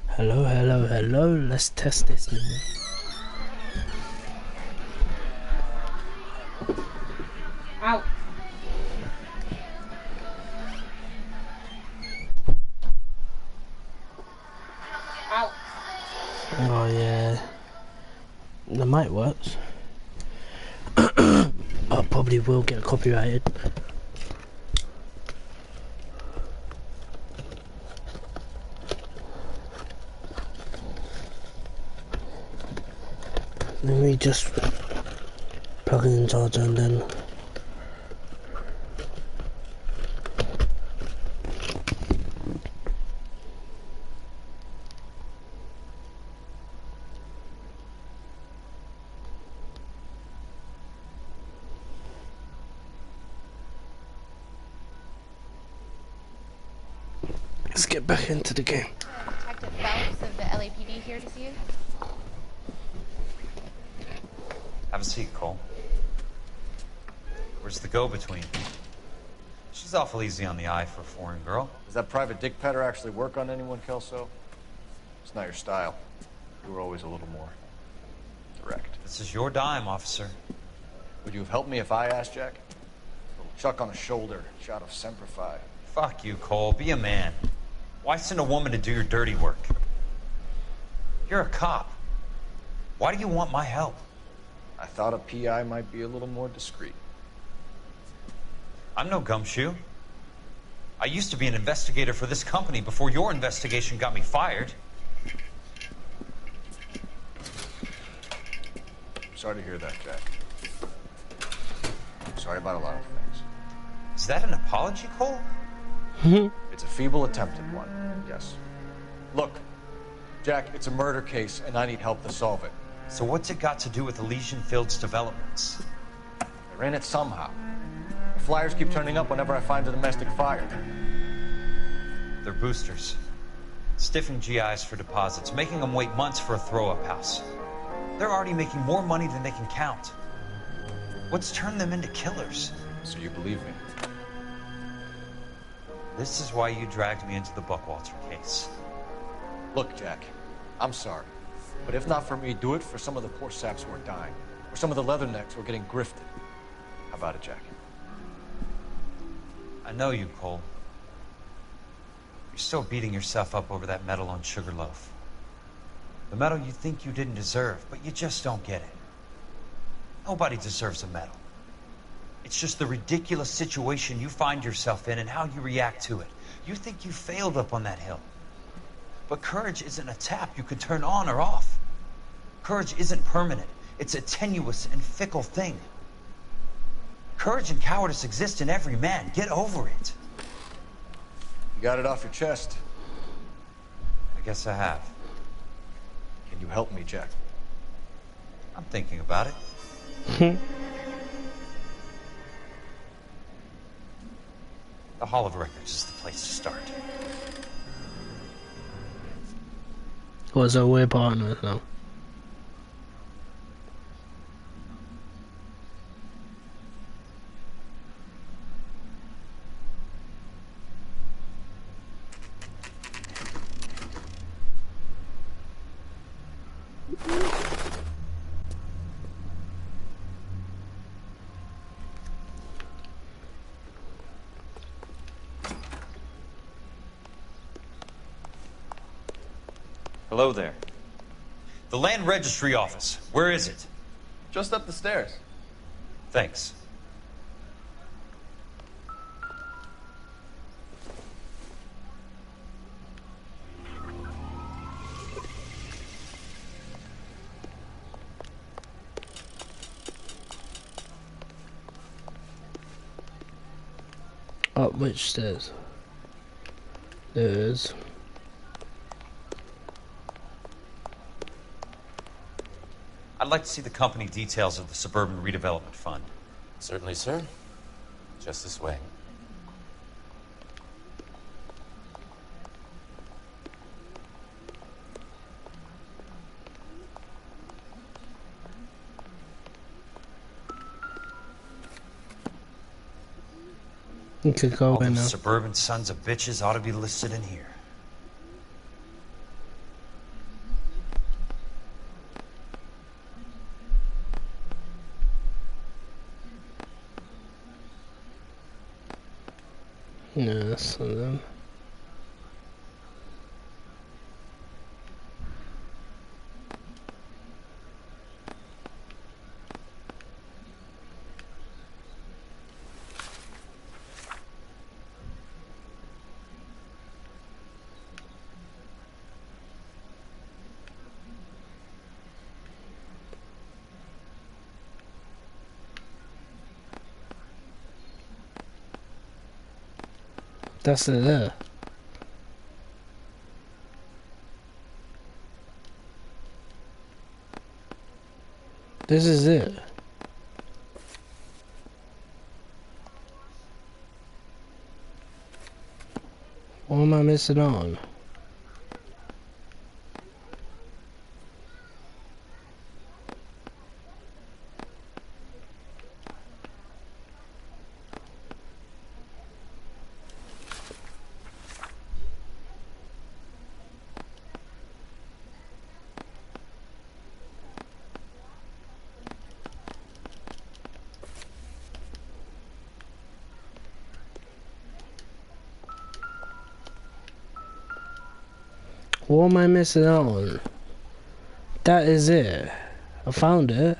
Speaker 1: Hello. Let's test this.
Speaker 14: Ow. Ow.
Speaker 1: Oh yeah. The mic works. I probably will get copyrighted. Let me just plug in the charger and then let's get back into the game.
Speaker 13: Detective Phelps of the LAPD here to see you.
Speaker 11: Have a seat, Cole. Where's the go-between? She's awful easy on the eye for a foreign girl.
Speaker 3: Does that private dick petter actually work on anyone, Kelso? It's not your style. You were always a little more direct.
Speaker 11: This is your dime, officer.
Speaker 3: Would you have helped me if I asked, Jack? A little chuck on the shoulder, shot of Semper Fi.
Speaker 11: Fuck you, Cole. Be a man. Why send a woman to do your dirty work? You're a cop. Why do you want my help?
Speaker 3: I thought a PI might be a little more discreet.
Speaker 11: I'm no gumshoe. I used to be an investigator for this company before your investigation got me fired.
Speaker 3: Sorry to hear that, Jack. Sorry about a lot of things.
Speaker 11: Is that an apology, Cole?
Speaker 3: It's a feeble attempt at one, yes. Look, Jack, it's a murder case, and I need help to solve it.
Speaker 11: So what's it got to do with Elysian Fields developments?
Speaker 3: They're in it somehow. The flyers keep turning up whenever I find a domestic fire.
Speaker 11: They're boosters. Stiffing GIs for deposits, making them wait months for a throw-up house. They're already making more money than they can count. What's turned them into killers?
Speaker 3: So you believe me?
Speaker 11: This is why you dragged me into the Buckwalter case.
Speaker 3: Look, Jack, I'm sorry. But if not for me, do it for some of the poor saps who are dying. Or some of the leathernecks who are getting grifted. How about it, Jack?
Speaker 11: I know you, Cole. You're still beating yourself up over that medal on Sugarloaf. The medal you think you didn't deserve, but you just don't get it. Nobody deserves a medal. It's just the ridiculous situation you find yourself in and how you react to it. You think you failed up on that hill. But courage isn't a tap you can turn on or off. Courage isn't permanent. It's a tenuous and fickle thing. Courage and cowardice exist in every man. Get over it.
Speaker 3: You got it off your chest.
Speaker 11: I guess I have.
Speaker 3: Can you help me, Jack?
Speaker 11: I'm thinking about it. The Hall of Records is the place to start.
Speaker 1: Was a weird partner though.
Speaker 11: Hello there. The Land Registry Office. Where is it?
Speaker 16: Just up the stairs.
Speaker 11: Thanks.
Speaker 1: Up which stairs? There's.
Speaker 11: I'd like to see the company details of the Suburban Redevelopment Fund.
Speaker 16: Certainly, sir. Just this way.
Speaker 1: You could go
Speaker 11: All
Speaker 1: in
Speaker 11: those
Speaker 1: now.
Speaker 11: suburban sons of bitches ought to be listed in here.
Speaker 1: Yeah, that's them. That's it there. This is it. What am I missing on? What am I missing out on? That is it. I found it.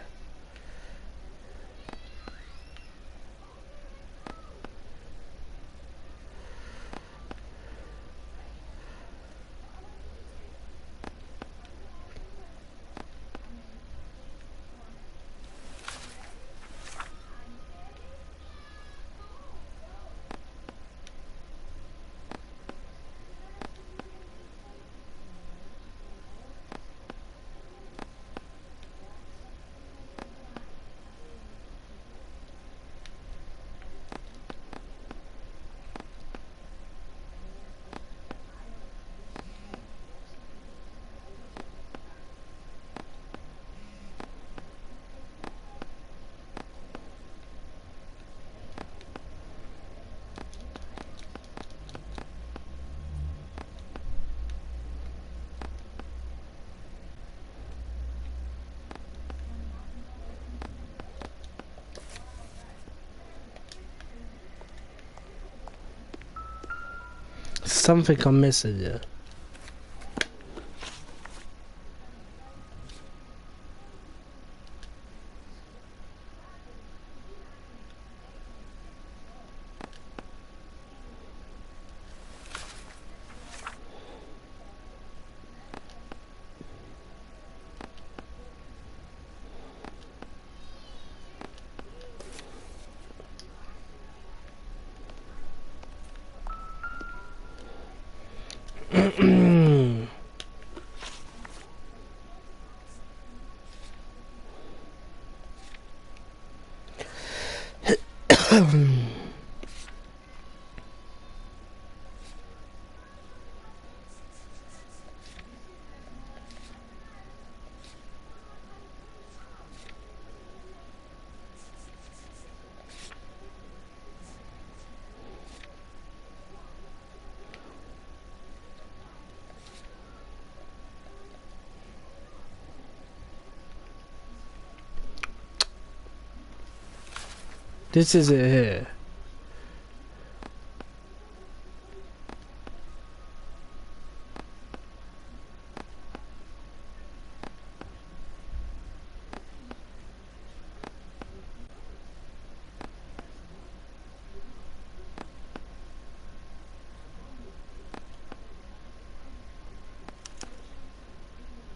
Speaker 1: Something I'm missing here. This is it here.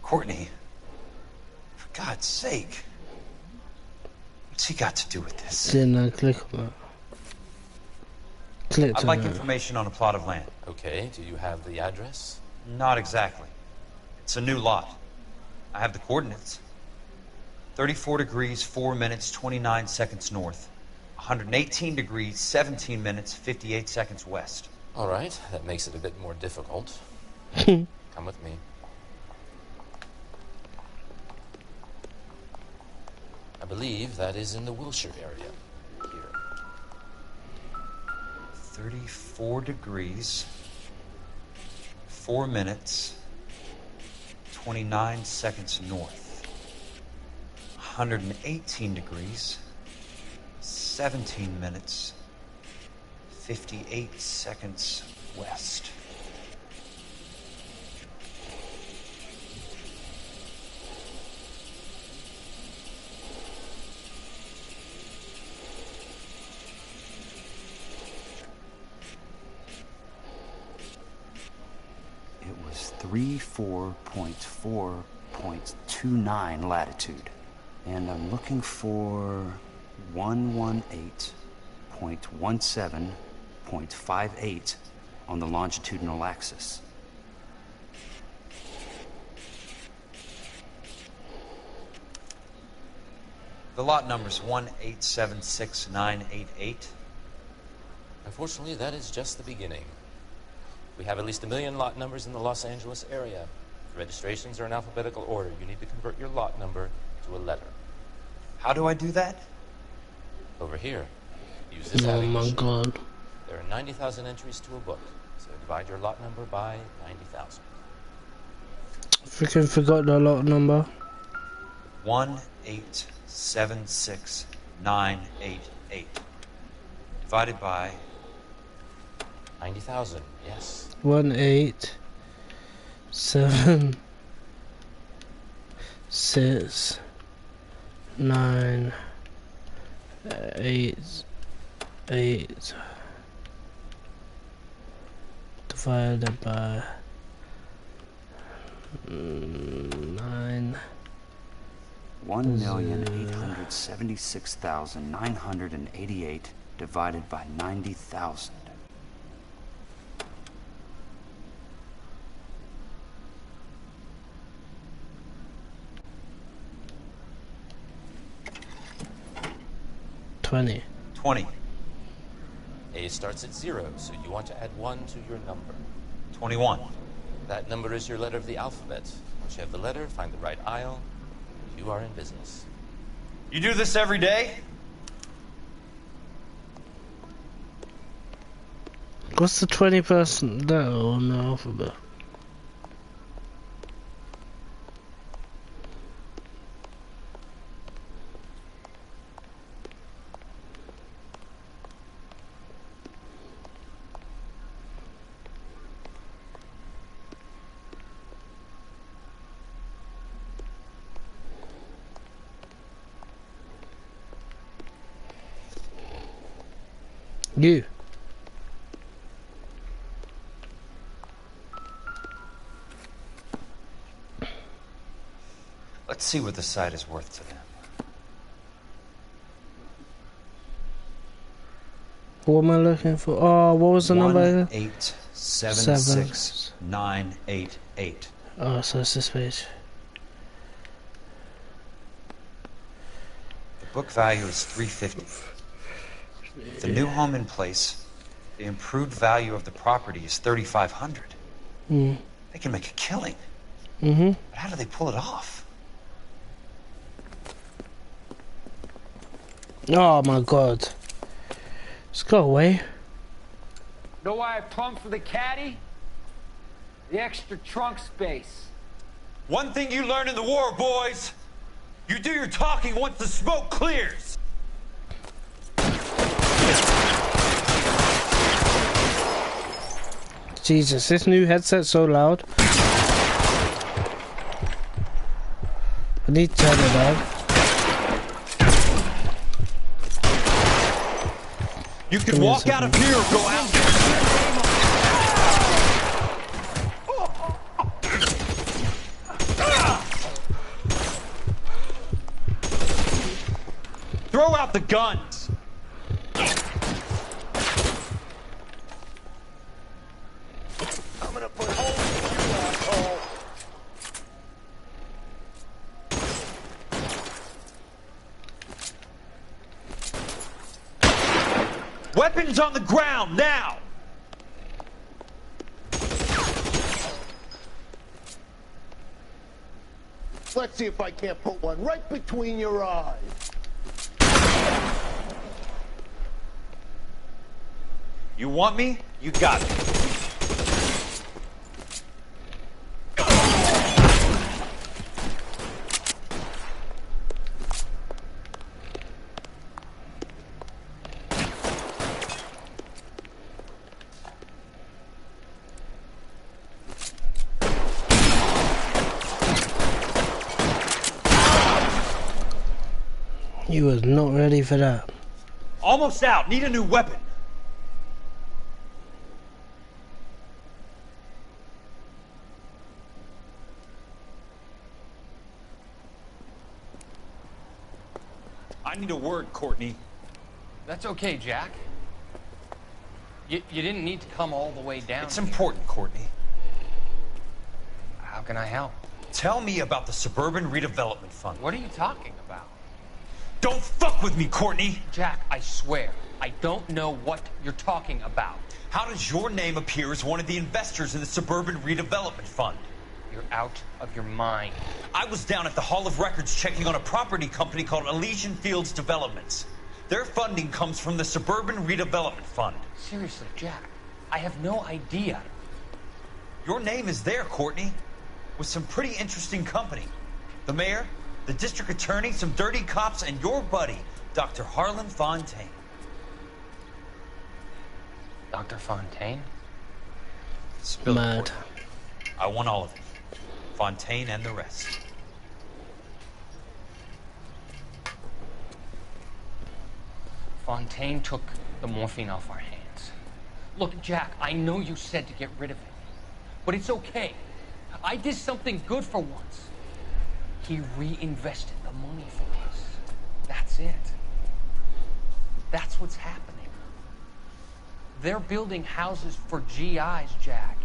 Speaker 11: Courtney, for God's sake. What's he got to do with this?
Speaker 1: Didn't I click on that? Clicked
Speaker 11: I'd
Speaker 1: on
Speaker 11: like
Speaker 1: that.
Speaker 11: information on a plot of land.
Speaker 16: Okay, do you have the address?
Speaker 11: Not exactly. It's a new lot. I have the coordinates. 34 degrees, 4 minutes, 29 seconds north. 118 degrees, 17 minutes, 58 seconds west.
Speaker 16: All right, that makes it a bit more difficult. Come with me. I believe that is in the Wilshire area. Here.
Speaker 21: 34 degrees, 4 minutes, 29 seconds north. 118 degrees, 17 minutes, 58 seconds west.
Speaker 18: It was 34.4.29 latitude. And I'm looking for 118.17.58 on the longitudinal axis.
Speaker 21: The lot number's 1876988.
Speaker 16: Unfortunately, that is just the beginning. We have at least 1 million lot numbers in the Los Angeles area. The registrations are in alphabetical order. You need to convert your lot number to a letter.
Speaker 21: How do I do that?
Speaker 16: Over here. Use this
Speaker 1: Oh
Speaker 16: adding
Speaker 1: my
Speaker 16: machine.
Speaker 1: god.
Speaker 16: There are 90,000 entries to a book, so divide your lot number by 90,000.
Speaker 1: Freaking forgot the lot number.
Speaker 21: 1876988 divided by
Speaker 16: 90,000. Yes.
Speaker 1: 1876988 divided by 9.
Speaker 18: 1,876,988 divided by 90,000.
Speaker 1: $20.
Speaker 21: 20.
Speaker 16: A starts at 0, so you want to add 1 to your number.
Speaker 21: 21.
Speaker 16: That number is your letter of the alphabet. Once you have the letter, find the right aisle. You are in business.
Speaker 21: You do this every day?
Speaker 1: What's the 20% letter on the alphabet? You.
Speaker 21: Let's see what the site is worth to them.
Speaker 1: What am I looking for? Oh, what was the number?
Speaker 21: 1876988.
Speaker 1: Oh, so it's this page.
Speaker 21: The book value is $350. The new home in place, the improved value of the property is $3,500.
Speaker 1: Mm.
Speaker 21: They can make a killing.
Speaker 1: Mm-hmm.
Speaker 21: But how do they pull it off?
Speaker 1: Oh my god. Let's go away.
Speaker 6: Know why I plumbed for the caddy? The extra trunk space.
Speaker 8: One thing you learn in the war, boys. You do your talking once the smoke clears.
Speaker 1: Jesus, this new headset's so loud. I need to turn it down.
Speaker 8: You can walk out of here or go out. Throw out the guns.
Speaker 19: I'm gonna put holes in you, asshole.
Speaker 8: Weapons on the ground, now!
Speaker 9: Let's see if I can't put one right between your eyes.
Speaker 11: You want me? You got me.
Speaker 1: He was not ready for that.
Speaker 11: Almost out. Need a new weapon. I need a word, Courtney.
Speaker 5: That's okay, Jack. You didn't need to come all the way down.
Speaker 11: It's important, Courtney.
Speaker 5: How can I help?
Speaker 11: Tell me about the Suburban Redevelopment Fund.
Speaker 5: What are you talking about?
Speaker 11: Don't fuck with me, Courtney!
Speaker 5: Jack, I swear, I don't know what you're talking about.
Speaker 11: How does your name appear as one of the investors in the Suburban Redevelopment Fund?
Speaker 5: You're out of your mind.
Speaker 11: I was down at the Hall of Records checking on a property company called Elysian Fields Developments. Their funding comes from the Suburban Redevelopment Fund.
Speaker 5: Seriously, Jack, I have no idea.
Speaker 11: Your name is there, Courtney, with some pretty interesting company. The mayor, the district attorney, some dirty cops, and your buddy, Dr. Harlan Fontaine.
Speaker 5: Dr. Fontaine?
Speaker 11: Spill
Speaker 1: Mad.
Speaker 11: it, Courtney. I want all of it. Fontaine and the rest.
Speaker 5: Fontaine took the morphine off our hands. Look, Jack, I know you said to get rid of it, but it's okay. I did something good for once. He reinvested the money for us. That's it. That's what's happening. They're building houses for GIs, Jack.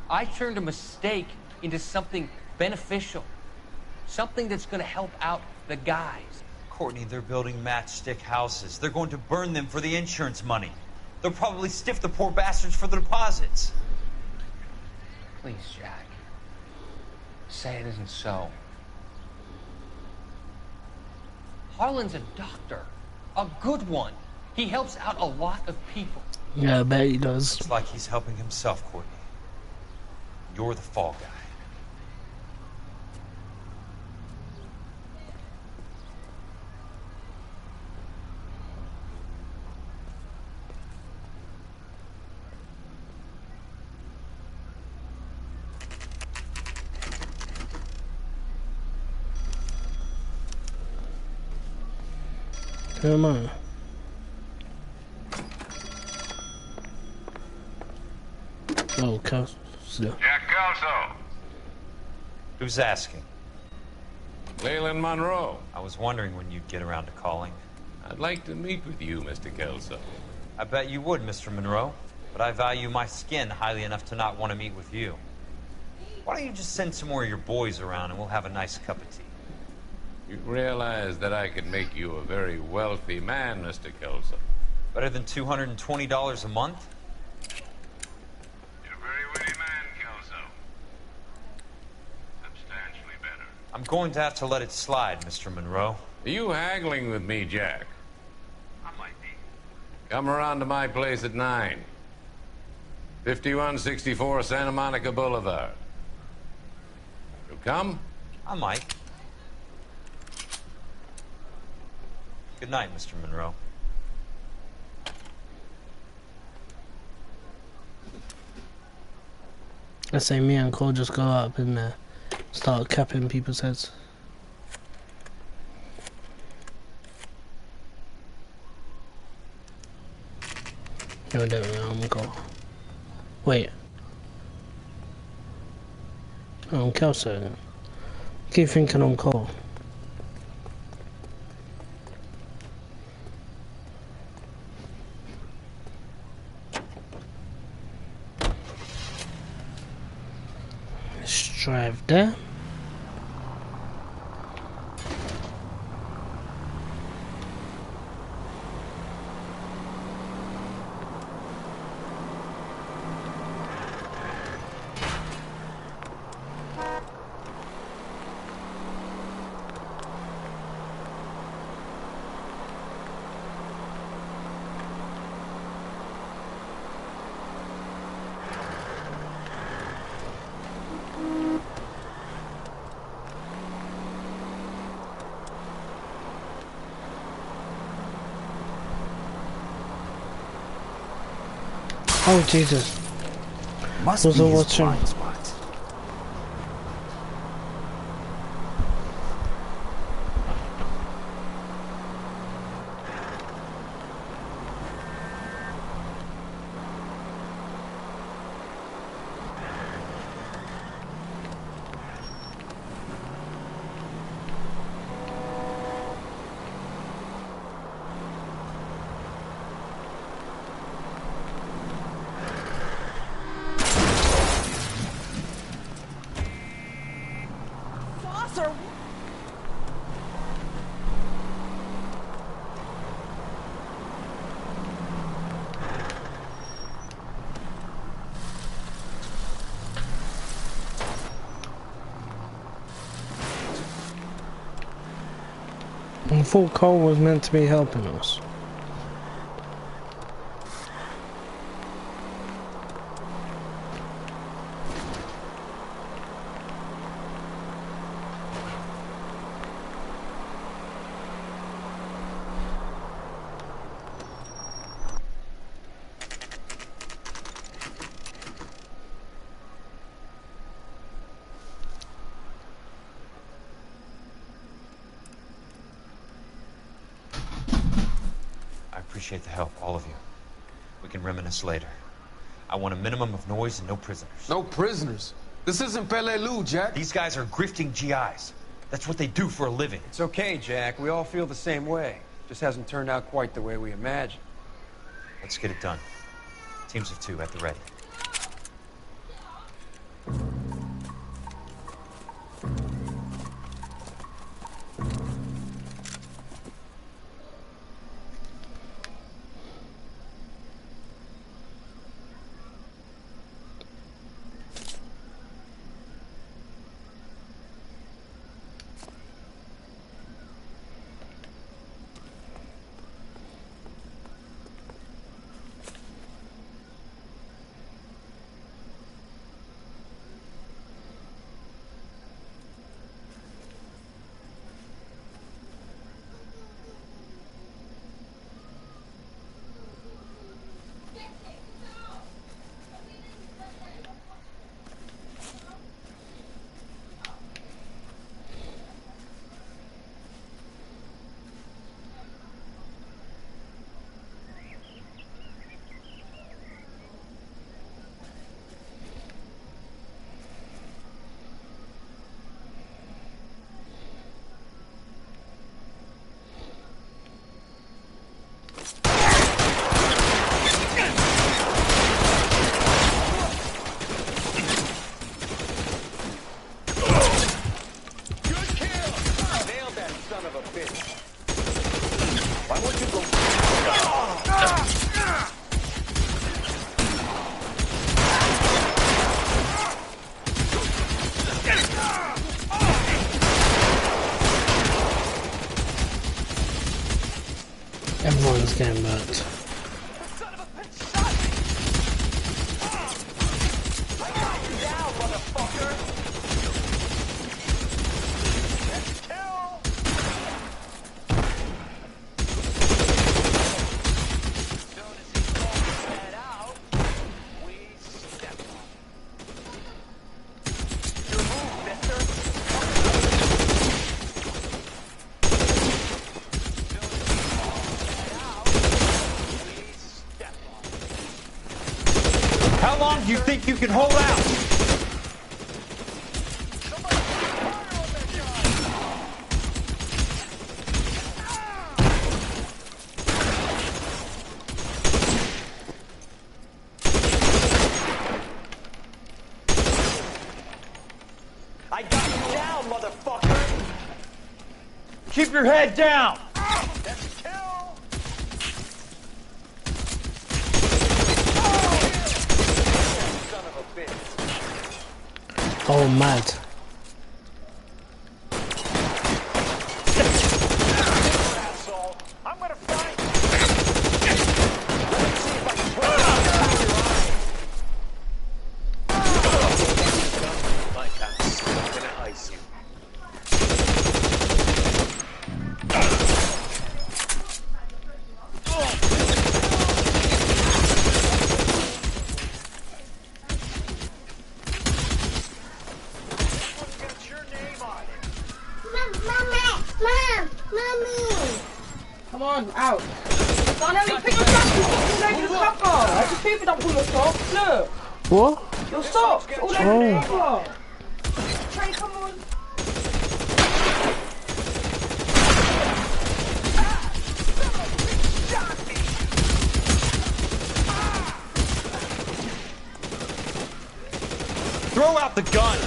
Speaker 5: I turned a mistake into something beneficial. Something that's going to help out the guys.
Speaker 11: Courtney, they're building matchstick houses. They're going to burn them for the insurance money. They'll probably stiff the poor bastards for the deposits.
Speaker 5: Please, Jack. Say it isn't so. Harlan's a doctor. A good one. He helps out a lot of people.
Speaker 1: Yeah, I bet he does.
Speaker 11: It's like he's helping himself, Courtney. You're the fall guy.
Speaker 1: Come on. Oh, Kelso.
Speaker 10: Jack Kelso.
Speaker 11: Who's asking?
Speaker 10: Leland Monroe.
Speaker 11: I was wondering when you'd get around to calling.
Speaker 10: I'd like to meet with you, Mr. Kelso.
Speaker 11: I bet you would, Mr. Monroe. But I value my skin highly enough to not want to meet with you. Why don't you just send some more of your boys around and we'll have a nice cup of tea?
Speaker 10: You realize that I could make you a very wealthy man, Mr. Kelso.
Speaker 11: Better than $220 a month?
Speaker 10: You're a very witty man, Kelso. Substantially better.
Speaker 11: I'm going to have to let it slide, Mr. Monroe.
Speaker 10: Are you haggling with me, Jack? I might be. Come around to my place at 9. 5164 Santa Monica Boulevard. You'll come?
Speaker 11: I might. Good night, Mr. Monroe.
Speaker 1: Let's say me and Cole just go up and start capping people's heads. No, don't know, I'm Cole. Wait. Oh, I'm Kelso. Keep thinking I'm Cole. Let's drive there. Oh Jesus.
Speaker 18: Must
Speaker 1: Was
Speaker 18: be
Speaker 1: I
Speaker 18: his
Speaker 1: watching?
Speaker 18: blind spot.
Speaker 1: I thought Cole was meant to be helping us.
Speaker 21: I appreciate the help, all of you. We can reminisce later. I want a minimum of noise and no prisoners.
Speaker 12: No prisoners? This isn't Peleliu, Jack.
Speaker 21: These guys are grifting GIs. That's what they do for a living.
Speaker 17: It's okay, Jack. We all feel the same way. Just hasn't turned out quite the way we imagined.
Speaker 21: Let's get it done. Teams of 2 at the ready.
Speaker 1: Everyone's getting burnt.
Speaker 21: How long do you think you can hold out?
Speaker 2: I got you down, motherfucker!
Speaker 21: Keep your head down!
Speaker 1: Oh, mad.
Speaker 14: Come on, out. Donnelly, pick your socks. Your socks all over the cover. I just hope you don't pull your socks. Look.
Speaker 1: What?
Speaker 14: Your socks all over the cover. Trey, come on.
Speaker 11: Throw out the gun!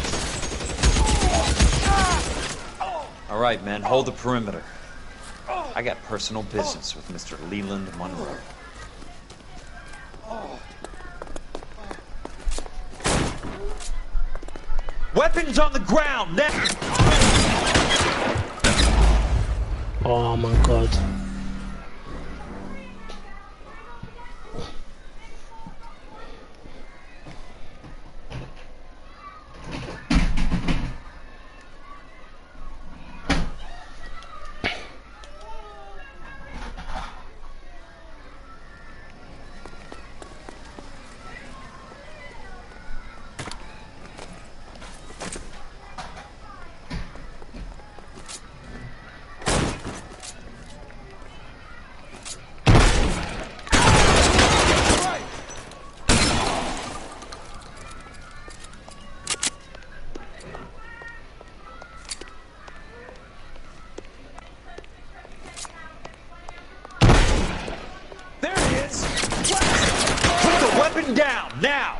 Speaker 11: All right, men, hold the perimeter. I got personal business with Mr. Leland Monroe. Weapons on the ground, now!
Speaker 1: Oh my god.
Speaker 11: Down, now!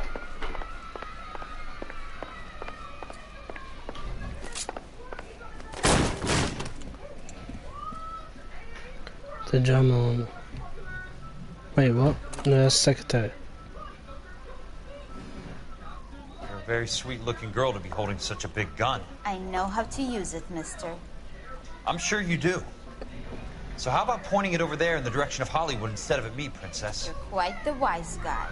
Speaker 1: The German. Wait, what? No, that's secretary.
Speaker 11: You're a very sweet-looking girl to be holding such a big gun.
Speaker 4: I know how to use it, mister.
Speaker 11: I'm sure you do. So how about pointing it over there in the direction of Hollywood instead of at me, Princess?
Speaker 4: You're quite the wise guy.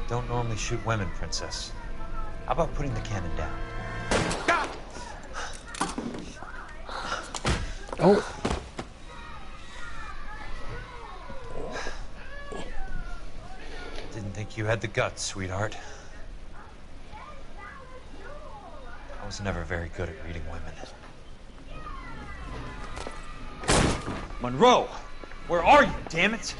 Speaker 11: Don't normally shoot women, Princess. How about putting the cannon down?
Speaker 1: Oh.
Speaker 11: Didn't think you had the guts, sweetheart. I was never very good at reading women. Monroe! Where are you, damn it?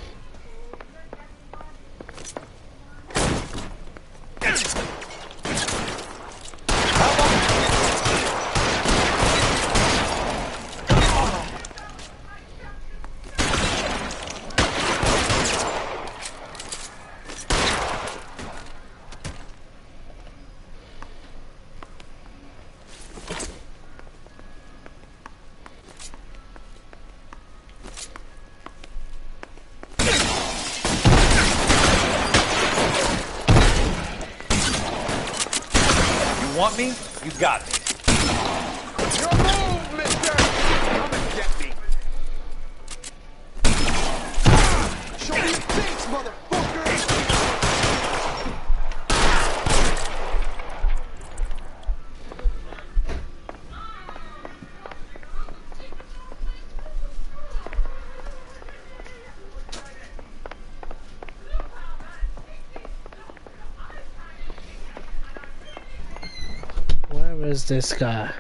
Speaker 11: Want me? You got me.
Speaker 9: Your move, mister! Come and get me. Show me your face, motherfucker!
Speaker 1: Where is this guy?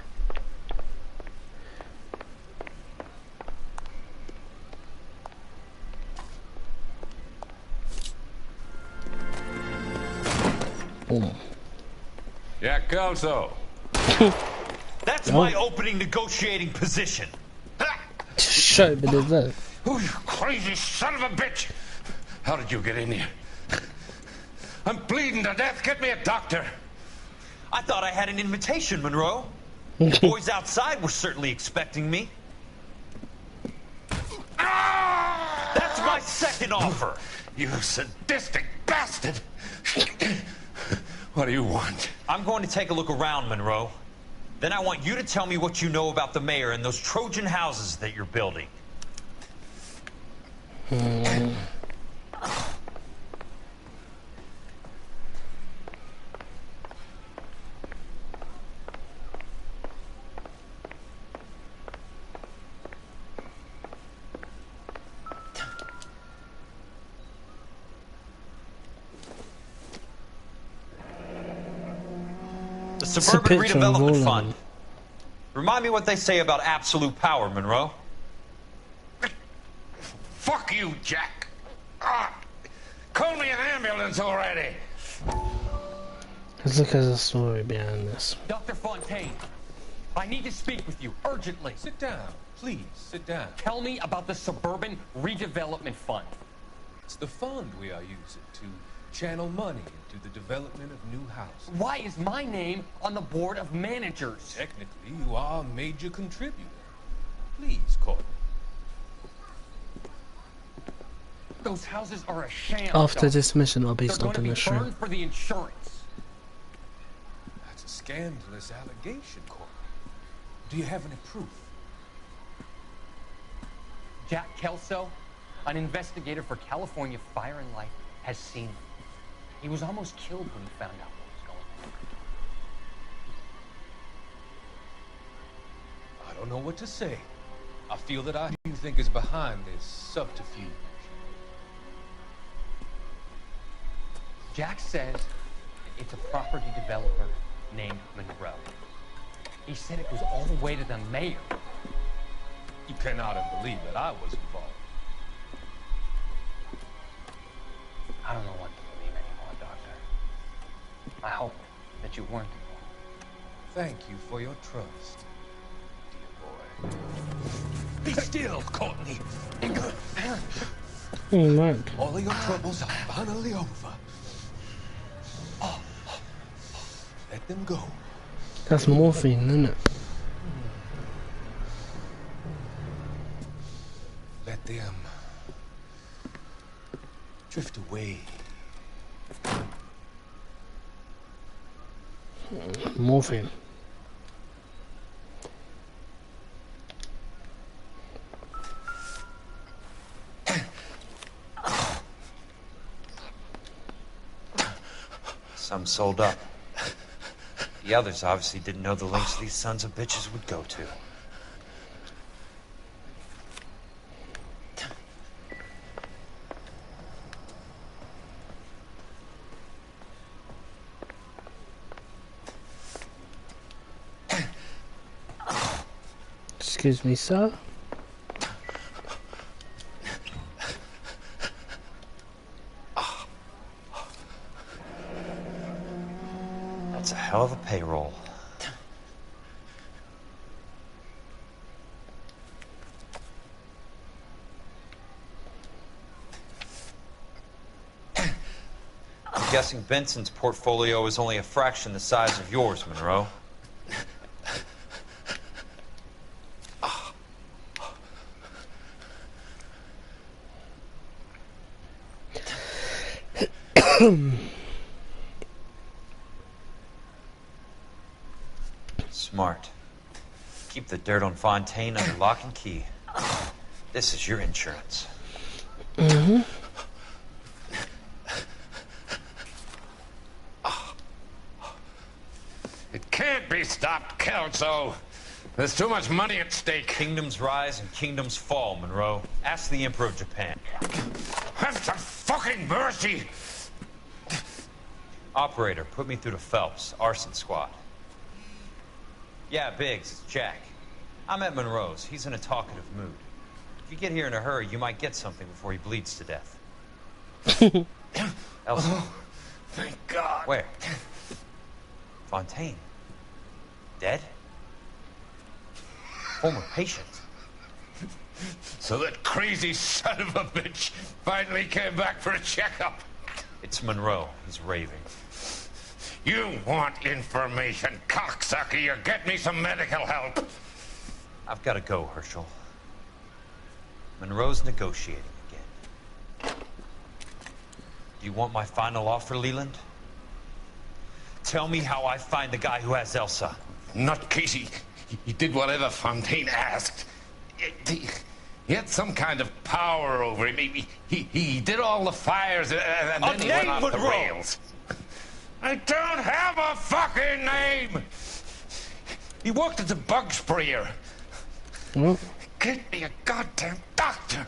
Speaker 1: Boom.
Speaker 10: Jack Kelso.
Speaker 11: That's my opening negotiating position.
Speaker 1: Show me this.
Speaker 10: Oh, you crazy son of a bitch! How did you get in here? I'm bleeding to death. Get me a doctor.
Speaker 11: I thought I had an invitation, Monroe. The boys outside were certainly expecting me. That's my second offer.
Speaker 10: You sadistic bastard! What do you want?
Speaker 11: I'm going to take a look around, Monroe. Then I want you to tell me what you know about the mayor and those Trojan houses that you're building. The Suburban Redevelopment Fund. Remind me what they say about absolute power, Monroe.
Speaker 10: Fuck you, Jack. Call me an ambulance already.
Speaker 1: Let's look at the story behind this.
Speaker 5: Dr. Fontaine, I need to speak with you urgently.
Speaker 8: Sit down. Please, sit down.
Speaker 5: Tell me about the Suburban Redevelopment Fund.
Speaker 12: It's the fund we are using to channel money into the development of new houses.
Speaker 5: Why is my name on the board of managers?
Speaker 12: Technically, you are a major contributor. Please, Courtney.
Speaker 5: Those houses are a sham.
Speaker 1: After this mission, I'll be
Speaker 5: They're going to
Speaker 1: stopping
Speaker 5: be
Speaker 1: the stream.
Speaker 5: burned for the insurance.
Speaker 12: That's a scandalous allegation, Courtney. Do you have any proof?
Speaker 5: Jack Kelso, an investigator for California Fire and Life, has seen them. He was almost killed when he found out what was going on.
Speaker 12: I don't know what to say. I feel that who you think is behind this subterfuge.
Speaker 5: Jack says it's a property developer named Monroe. He said it goes all the way to the mayor.
Speaker 12: You cannot believe that I was involved.
Speaker 5: I don't know what to believe anymore, Doctor. I hope that you weren't involved.
Speaker 12: Thank you for your trust, dear boy. Be still, Courtney.
Speaker 1: Oh, man.
Speaker 12: All of your troubles are finally over. Let them go.
Speaker 1: That's morphine, isn't it?
Speaker 12: Let them drift away.
Speaker 1: Morphine.
Speaker 21: Some sold up. The others obviously didn't know the lengths these sons of bitches would go to.
Speaker 1: Excuse me, sir.
Speaker 21: That's a hell of a payroll. I'm guessing Benson's portfolio is only a fraction the size of yours, Monroe. Smart. Keep the dirt on Fontaine under lock and key. This is your insurance.
Speaker 1: Mm-hmm.
Speaker 10: It can't be stopped, Kelso. There's too much money at stake.
Speaker 21: Kingdoms rise and kingdoms fall, Monroe. Ask the Emperor of Japan.
Speaker 10: Have some fucking mercy!
Speaker 21: Operator, put me through to Phelps, arson squad. Yeah, Biggs, it's Jack. I'm at Monroe's. He's in a talkative mood. If you get here in a hurry, you might get something before he bleeds to death. Elsa.
Speaker 10: Oh, thank God.
Speaker 21: Where? Fontaine. Dead? Former patient.
Speaker 10: So that crazy son of a bitch finally came back for a checkup.
Speaker 21: It's Monroe. He's raving.
Speaker 10: You want information, cocksucker. You get me some medical help.
Speaker 21: I've got to go, Herschel. Monroe's negotiating again. Do you want my final offer, Leland? Tell me how I find the guy who has Elsa.
Speaker 10: Not Casey. He did whatever Fontaine asked. He had some kind of power over him. He did all the fires and then he went off the rails. I don't have a fucking name! He worked as a bug sprayer.
Speaker 1: What?
Speaker 10: Get me a goddamn doctor!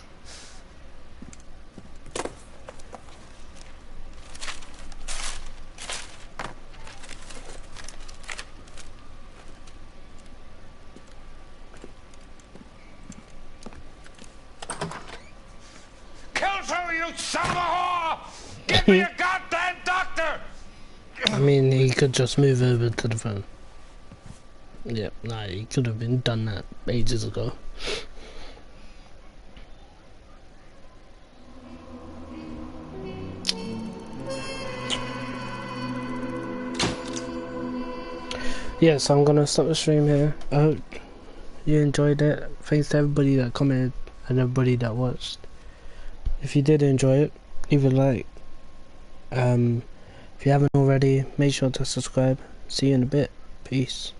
Speaker 1: mean, he could just move over to the phone. Yep, nah, he could have been done that ages ago. Yeah, so I'm gonna stop the stream here. I hope you enjoyed it. Thanks to everybody that commented and everybody that watched. If you did enjoy it, leave a like. If you haven't already, make sure to subscribe. See you in a bit. Peace.